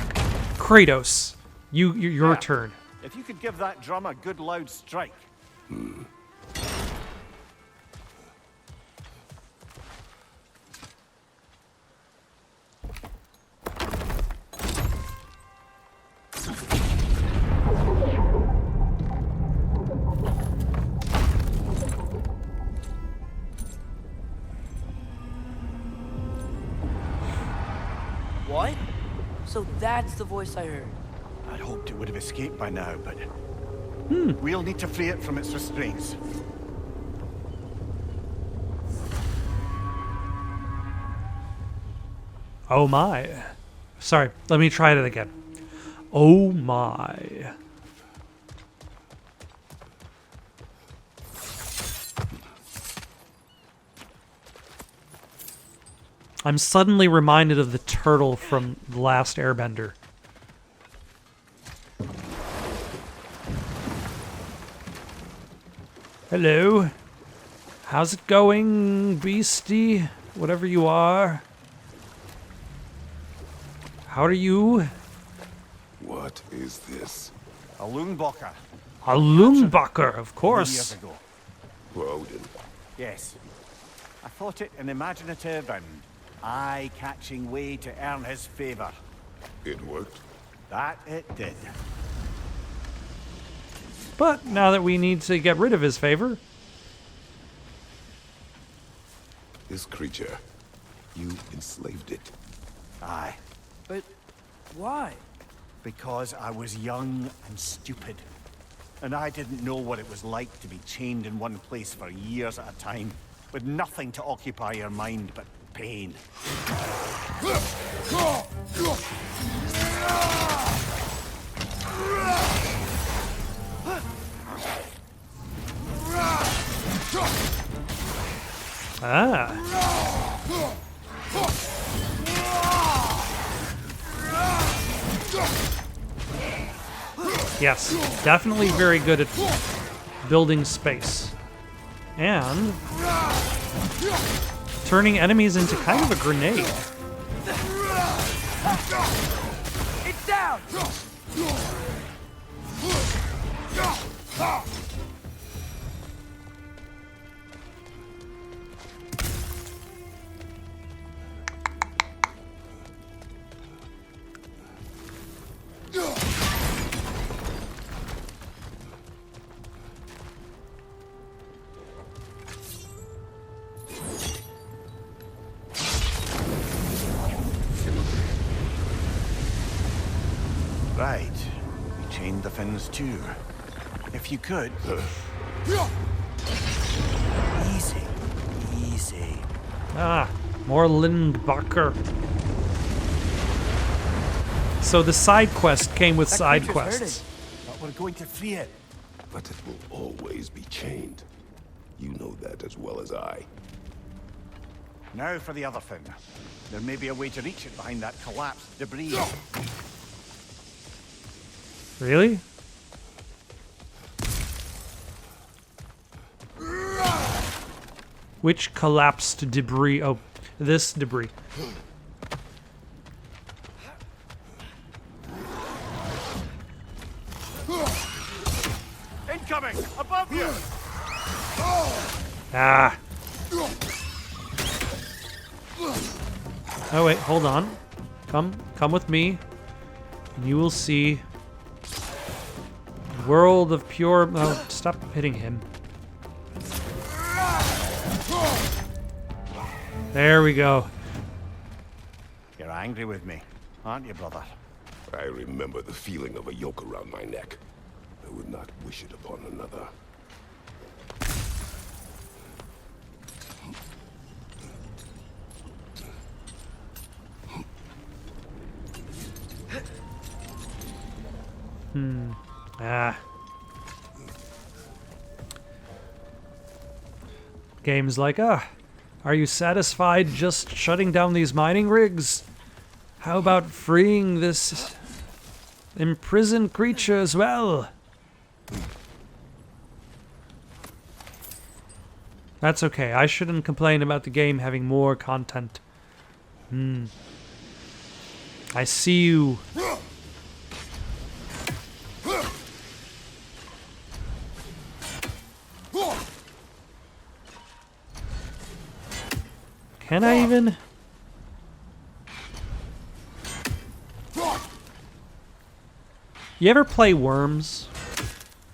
[SPEAKER 1] Kratos, your turn.
[SPEAKER 4] If you could give that drum a good loud strike.
[SPEAKER 3] What? So that's the voice I heard.
[SPEAKER 4] I'd hoped it would have escaped by now, but we'll need to free it from its restraints.
[SPEAKER 1] Oh my. Sorry, let me try it again. Oh my. I'm suddenly reminded of the turtle from The Last Airbender. Hello. How's it going, beastie? Whatever you are. How are you?
[SPEAKER 2] What is this?
[SPEAKER 4] A Loonbacher.
[SPEAKER 1] A Loonbacher, of
[SPEAKER 4] Years
[SPEAKER 1] course.
[SPEAKER 4] ago.
[SPEAKER 2] For Odin.
[SPEAKER 4] Yes. A I thought it an imaginative and eye-catching way to earn his favor.
[SPEAKER 2] It worked.
[SPEAKER 4] That it did.
[SPEAKER 1] But now that we need to get rid of his favor...
[SPEAKER 2] This creature, you enslaved it.
[SPEAKER 4] Aye.
[SPEAKER 3] But why?
[SPEAKER 4] Because I was young and stupid. And I didn't know what it was like to be chained in one place for years at a time, with nothing to occupy your mind but pain.
[SPEAKER 1] Ah. Yes, definitely very good at building space. And turning enemies into kind of a grenade.
[SPEAKER 3] It's down!
[SPEAKER 4] Right. We chained the fins too. If you could... Easy. Easy.
[SPEAKER 1] Ah, more Lindbacher. So the side quest came with
[SPEAKER 3] That
[SPEAKER 1] side
[SPEAKER 3] creature's
[SPEAKER 1] quests.
[SPEAKER 4] But we're going to free it.
[SPEAKER 2] But it will always be chained. You know that as well as I.
[SPEAKER 4] Now for the other fin. There may be a way to reach it behind that collapsed debris.
[SPEAKER 1] Really? Which collapsed debris? Oh, this debris.
[SPEAKER 4] Incoming! Above you!
[SPEAKER 1] Ah. Oh wait, hold on. Come with me. And you will see the world of pure... Oh, stop hitting him. There we go.
[SPEAKER 4] You're angry with me, aren't you, brother?
[SPEAKER 2] I remember the feeling of a yoke around my neck. I would not wish it upon another.
[SPEAKER 1] Ah. Games like, are you satisfied just shutting down these mining rigs? How about freeing this imprisoned creature as well? That's okay. I shouldn't complain about the game having more content. I see you. Can I even? You ever play Worms?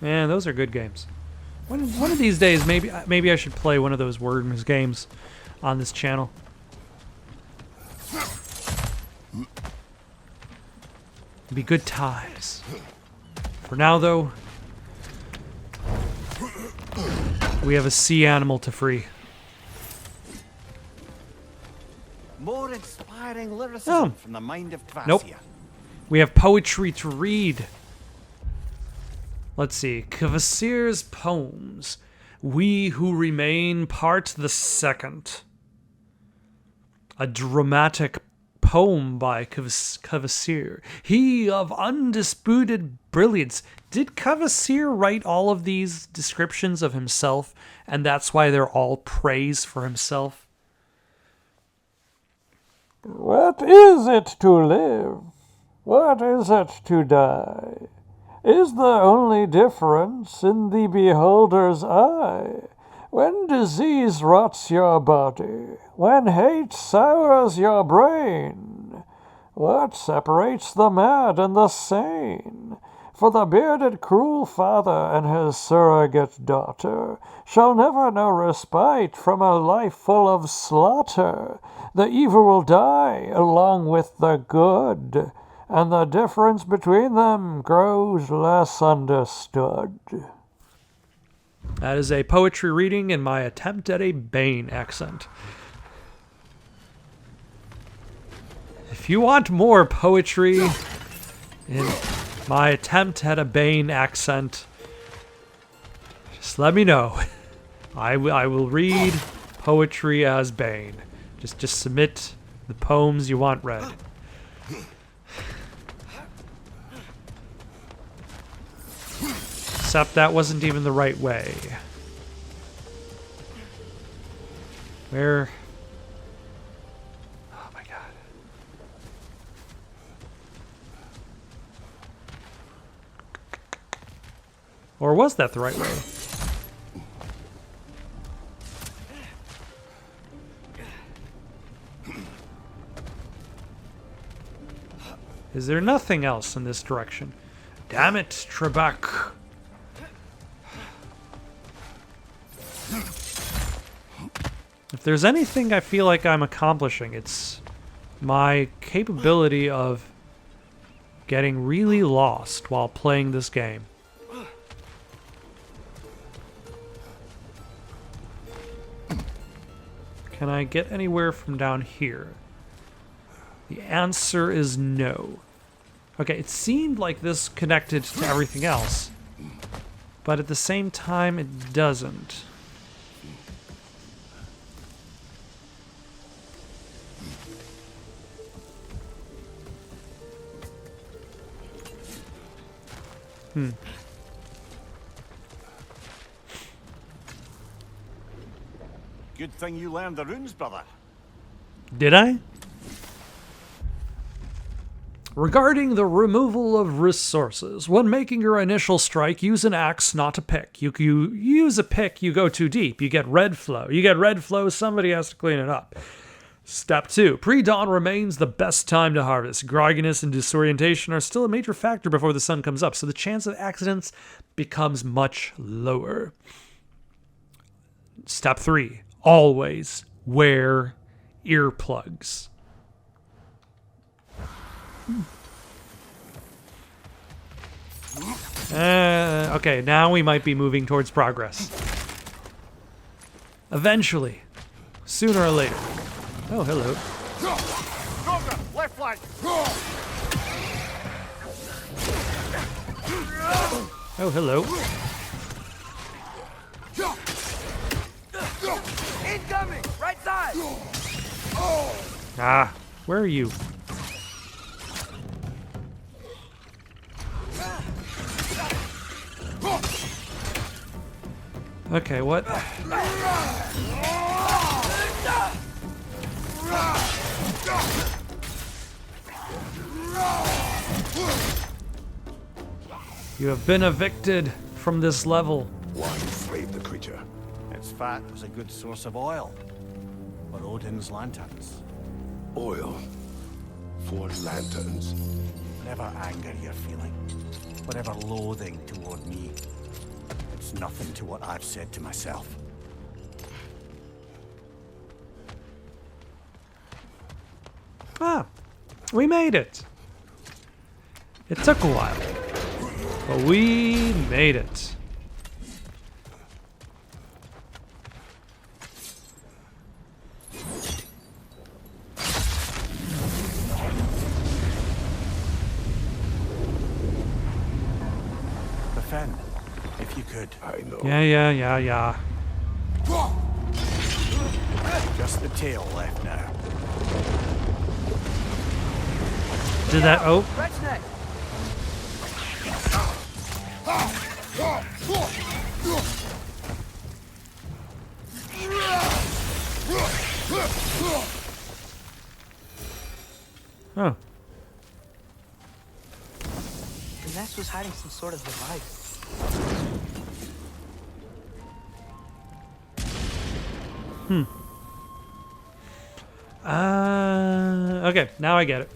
[SPEAKER 1] Man, those are good games. One of these days, maybe I should play one of those Worms games on this channel. It'd be good times. For now, though, we have a sea animal to free.
[SPEAKER 4] More inspiring lyricism from the mind of Kvasir.
[SPEAKER 1] Nope. We have poetry to read. Let's see. Kvasir's poems. We Who Remain, Part the Second. A dramatic poem by Kvasir. He of undisputed brilliance. Did Kvasir write all of these descriptions of himself, and that's why they're all praise for himself?
[SPEAKER 6] What is it to live? What is it to die? Is the only difference in the beholder's eye? When disease rots your body, when hate sours your brain, what separates the mad and the sane? For the bearded cruel father and his surrogate daughter shall never know respite from a life full of slaughter. The evil will die along with the good, and the difference between them grows less understood.
[SPEAKER 1] That is a poetry reading in my attempt at a Bane accent. If you want more poetry in my attempt at a Bane accent, just let me know. I will read poetry as Bane. Just submit the poems you want read. Except that wasn't even the right way. Where? Oh my god. Or was that the right way? Is there nothing else in this direction? Damn it, Trebek. If there's anything I feel like I'm accomplishing, it's my capability of getting really lost while playing this game. Can I get anywhere from down here? The answer is no. Okay, it seemed like this connected to everything else, but at the same time, it doesn't.
[SPEAKER 4] Good thing you learned the runes, brother.
[SPEAKER 1] Did I? Regarding the removal of resources, when making your initial strike, use an axe, not a pick. You use a pick, you go too deep. You get red flow. Somebody has to clean it up. Step 2. Pre-dawn remains the best time to harvest. Grogginess and disorientation are still a major factor before the sun comes up, so the chance of accidents becomes much lower. Step 3. Always wear earplugs. Okay, now we might be moving towards progress. Eventually. Sooner or later. Oh, hello.
[SPEAKER 4] Left flank.
[SPEAKER 1] Oh, hello.
[SPEAKER 3] Incoming! Right side!
[SPEAKER 1] Ah, where are you? Okay, what? You have been evicted from this level.
[SPEAKER 2] Why enslave the creature?
[SPEAKER 4] Its fat was a good source of oil for Odin's lanterns.
[SPEAKER 2] Oil for lanterns.
[SPEAKER 4] Whatever anger you're feeling, whatever loathing toward me, it's nothing to what I've said to myself.
[SPEAKER 1] Ah, we made it. It took a while, but we made it.
[SPEAKER 4] Defend, if you could.
[SPEAKER 2] I know.
[SPEAKER 1] Yeah.
[SPEAKER 4] Just the tail left now.
[SPEAKER 1] Did that? Oh,
[SPEAKER 3] Wretch neck!
[SPEAKER 1] oh.
[SPEAKER 3] The Ness was hiding some sort of device.
[SPEAKER 1] Okay, now I get it.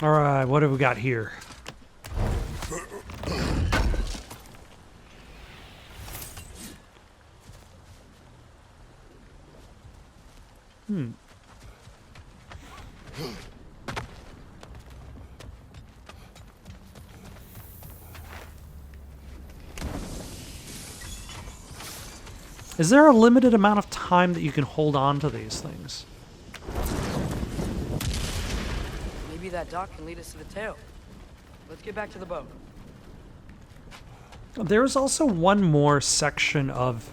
[SPEAKER 1] All right, what have we got here? Is there a limited amount of time that you can hold on to these things?
[SPEAKER 3] Maybe that dock can lead us to the tail. Let's get back to the boat.
[SPEAKER 1] There's also one more section of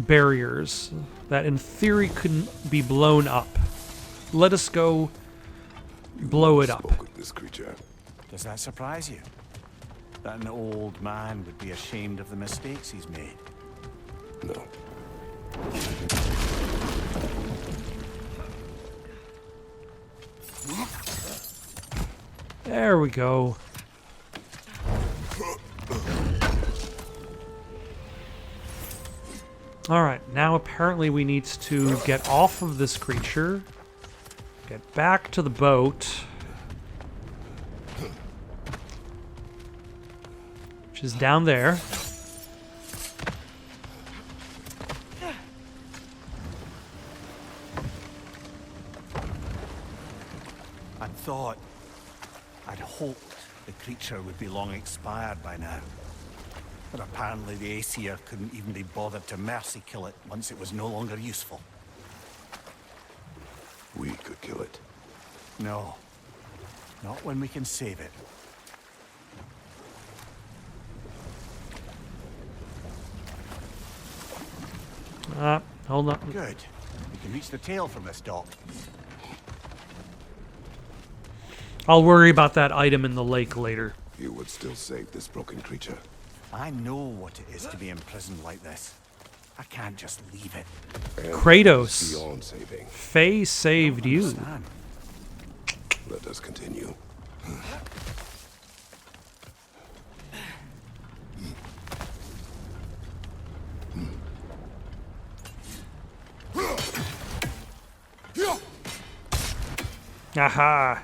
[SPEAKER 1] barriers that in theory couldn't be blown up. Let us go blow it up.
[SPEAKER 2] Spoke with this creature.
[SPEAKER 4] Does that surprise you? That an old man would be ashamed of the mistakes he's made?
[SPEAKER 2] No.
[SPEAKER 1] There we go. Alright, now apparently we need to get off of this creature, get back to the boat, which is down there.
[SPEAKER 4] I'd hoped the creature would be long expired by now. But apparently the Aesir couldn't even be bothered to mercy kill it once it was no longer useful.
[SPEAKER 2] We could kill it.
[SPEAKER 4] No. Not when we can save it.
[SPEAKER 1] Hold on.
[SPEAKER 4] Good. We can reach the tail from this dock.
[SPEAKER 1] I'll worry about that item in the lake later.
[SPEAKER 2] You would still save this broken creature.
[SPEAKER 4] I know what it is to be imprisoned like this. I can't just leave it.
[SPEAKER 2] And
[SPEAKER 1] Kratos.
[SPEAKER 2] beyond saving.
[SPEAKER 1] Faye saved you.
[SPEAKER 4] Understand?
[SPEAKER 2] Let us continue.
[SPEAKER 1] Aha.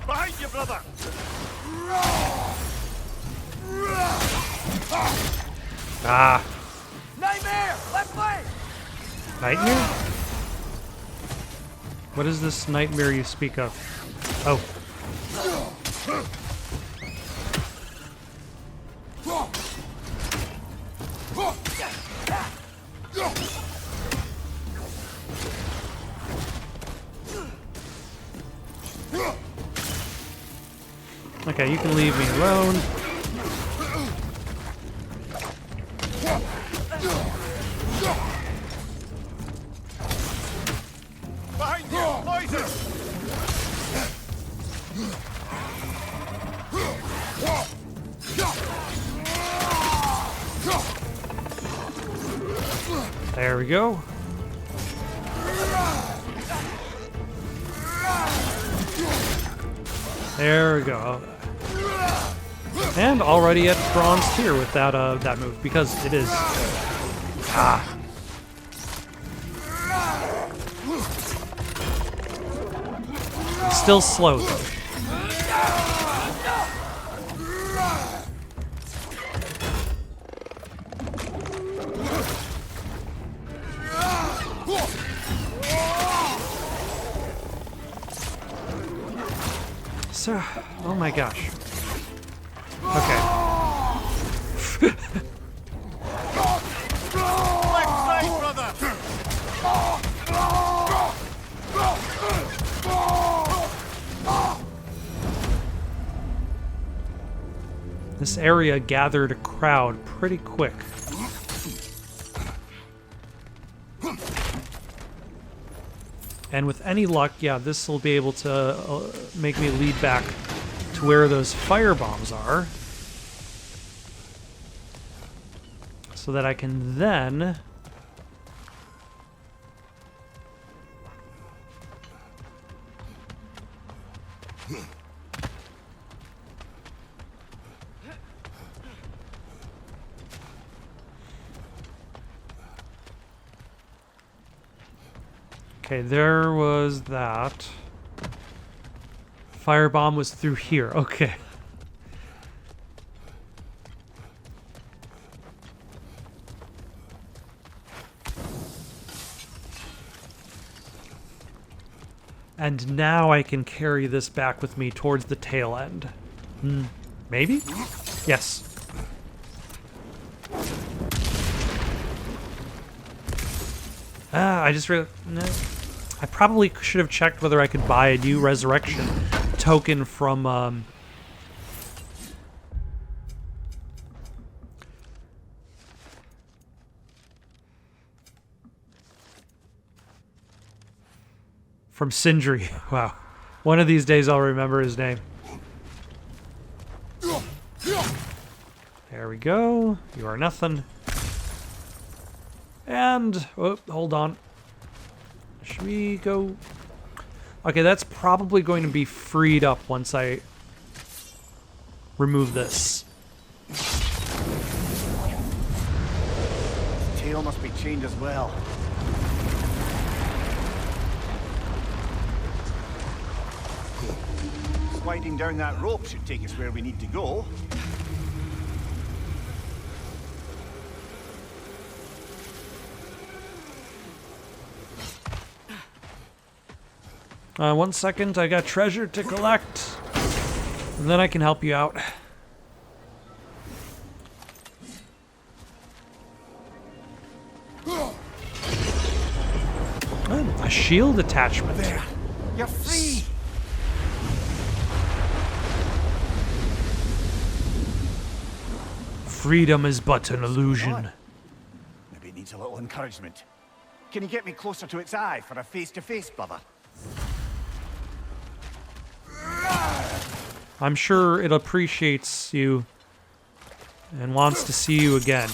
[SPEAKER 4] Behind you, brother!
[SPEAKER 1] Ah.
[SPEAKER 3] Nightmare! Left flank!
[SPEAKER 1] Nightmare? What is this nightmare you speak of? Oh. Okay, you can leave me alone.
[SPEAKER 4] Behind you! Poison!
[SPEAKER 1] There we go. There we go. And already at bronze tier with that that move because it is. Ah. It's still slow though. So, oh my gosh. Okay.
[SPEAKER 4] Left side, brother!
[SPEAKER 1] This area gathered a crowd pretty quick. And with any luck, yeah, this will be able to make me lead back to where those fire bombs are. So that I can then... Okay, there was that. Firebomb was through here. Okay. And now I can carry this back with me towards the tail end. Maybe? Yes. I just really... No. I probably should have checked whether I could buy a new resurrection token from Sindri. Wow. One of these days I'll remember his name. There we go. You are nothing. And... Oh, hold on. Should we go... Okay, that's probably going to be freed up once I remove this.
[SPEAKER 4] His tail must be chained as well. Sliding down that rope should take us where we need to go.
[SPEAKER 1] One second, I got treasure to collect. And then I can help you out. Oh, a shield attachment.
[SPEAKER 4] There! You're free!
[SPEAKER 1] Freedom is but an illusion.
[SPEAKER 4] Maybe it needs a little encouragement. Can you get me closer to its eye for a face-to-face, brother?
[SPEAKER 1] I'm sure it appreciates you and wants to see you again.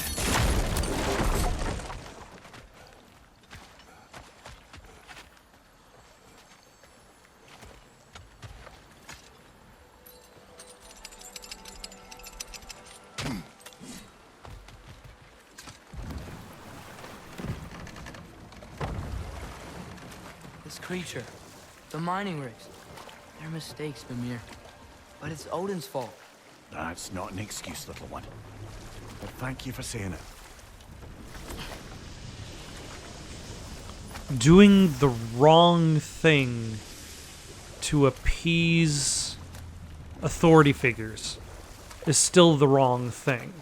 [SPEAKER 3] This creature, the mining rigs, they're mistakes, Mimir. But it's Odin's fault.
[SPEAKER 4] That's not an excuse, little one. But thank you for saying it.
[SPEAKER 1] Doing the wrong thing to appease authority figures is still the wrong thing.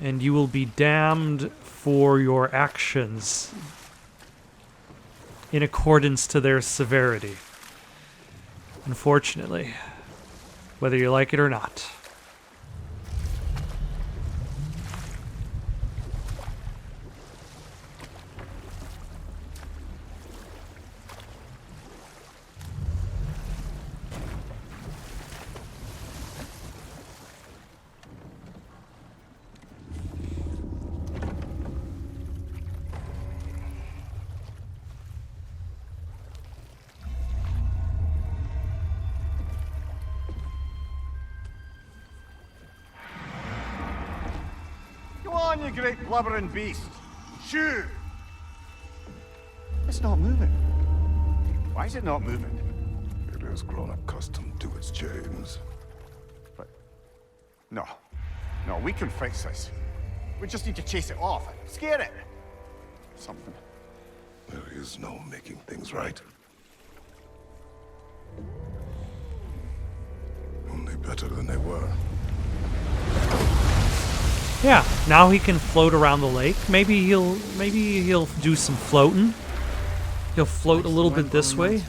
[SPEAKER 1] And you will be damned for your actions in accordance to their severity. Unfortunately, whether you like it or not.
[SPEAKER 4] On, you great blubbering beast! Shoo! It's not moving. Why is it not moving?
[SPEAKER 2] It has grown accustomed to its chains.
[SPEAKER 4] But... No. No, we can fix this. We just need to chase it off. Scare it! Something.
[SPEAKER 2] There is no making things right. Only better than they were.
[SPEAKER 1] Yeah, now he can float around the lake. Maybe he'll do some floating. He'll float a little bit this way.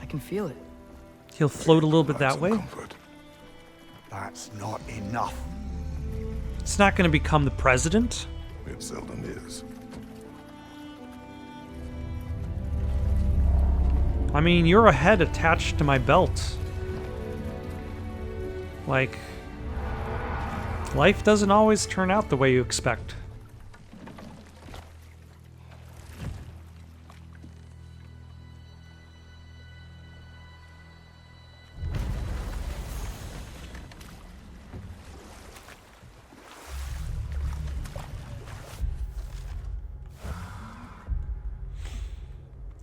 [SPEAKER 3] I can feel it.
[SPEAKER 1] He'll float a little bit
[SPEAKER 2] Have
[SPEAKER 1] that
[SPEAKER 2] some
[SPEAKER 1] way.
[SPEAKER 2] comfort.
[SPEAKER 4] That's not enough.
[SPEAKER 1] It's not going to become the president.
[SPEAKER 2] It seldom is.
[SPEAKER 1] I mean, you're a head attached to my belt. Like, life doesn't always turn out the way you expect.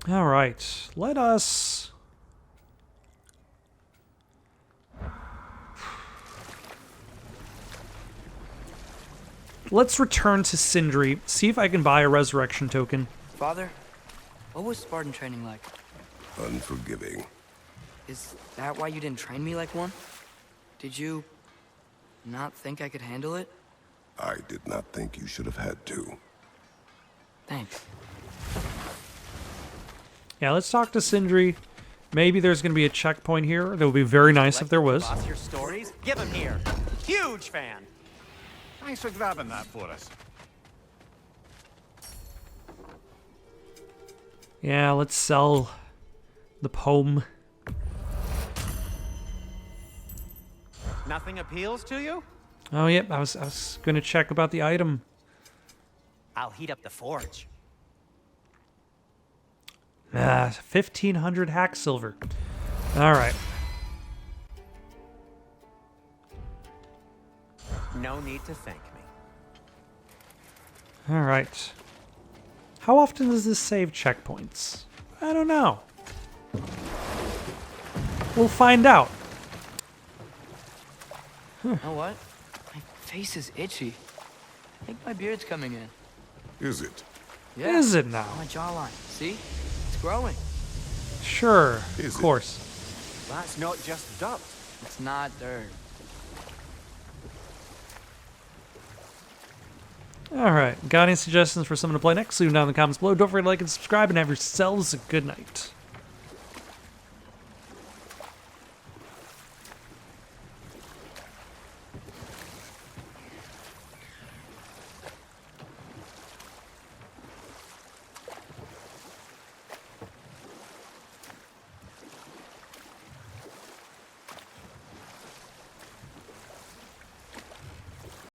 [SPEAKER 1] All right, let us... Let's return to Sindri, see if I can buy a resurrection token.
[SPEAKER 3] Father, what was Spartan training like?
[SPEAKER 2] Unforgiving.
[SPEAKER 3] Is that why you didn't train me like one? Did you not think I could handle it?
[SPEAKER 2] I did not think you should have had to.
[SPEAKER 3] Thanks.
[SPEAKER 1] Yeah, let's talk to Sindri. Maybe there's going to be a checkpoint here. That would be very nice if there was.
[SPEAKER 5] Boss your stories? Give him here. Huge fan.
[SPEAKER 4] Thanks for grabbing that for us.
[SPEAKER 1] Yeah, let's sell the poem.
[SPEAKER 5] Nothing appeals to you?
[SPEAKER 1] Oh, yep, I was going to check about the item.
[SPEAKER 5] I'll heat up the forge.
[SPEAKER 1] 1,500 hack silver. All right.
[SPEAKER 5] No need to thank me.
[SPEAKER 1] All right. How often does this save checkpoints? I don't know. We'll find out.
[SPEAKER 3] You know what? My face is itchy. I think my beard's coming in.
[SPEAKER 2] Is it?
[SPEAKER 3] Yeah.
[SPEAKER 1] Is it now?
[SPEAKER 3] My jawline. See? It's growing.
[SPEAKER 1] Sure,
[SPEAKER 2] Is
[SPEAKER 1] of
[SPEAKER 2] it?
[SPEAKER 1] course.
[SPEAKER 4] That's not just dirt.
[SPEAKER 3] It's not dirt.
[SPEAKER 1] All right. Got any suggestions for someone to play next? Leave them down in the comments below. Don't forget to like and subscribe, and have yourselves a good night.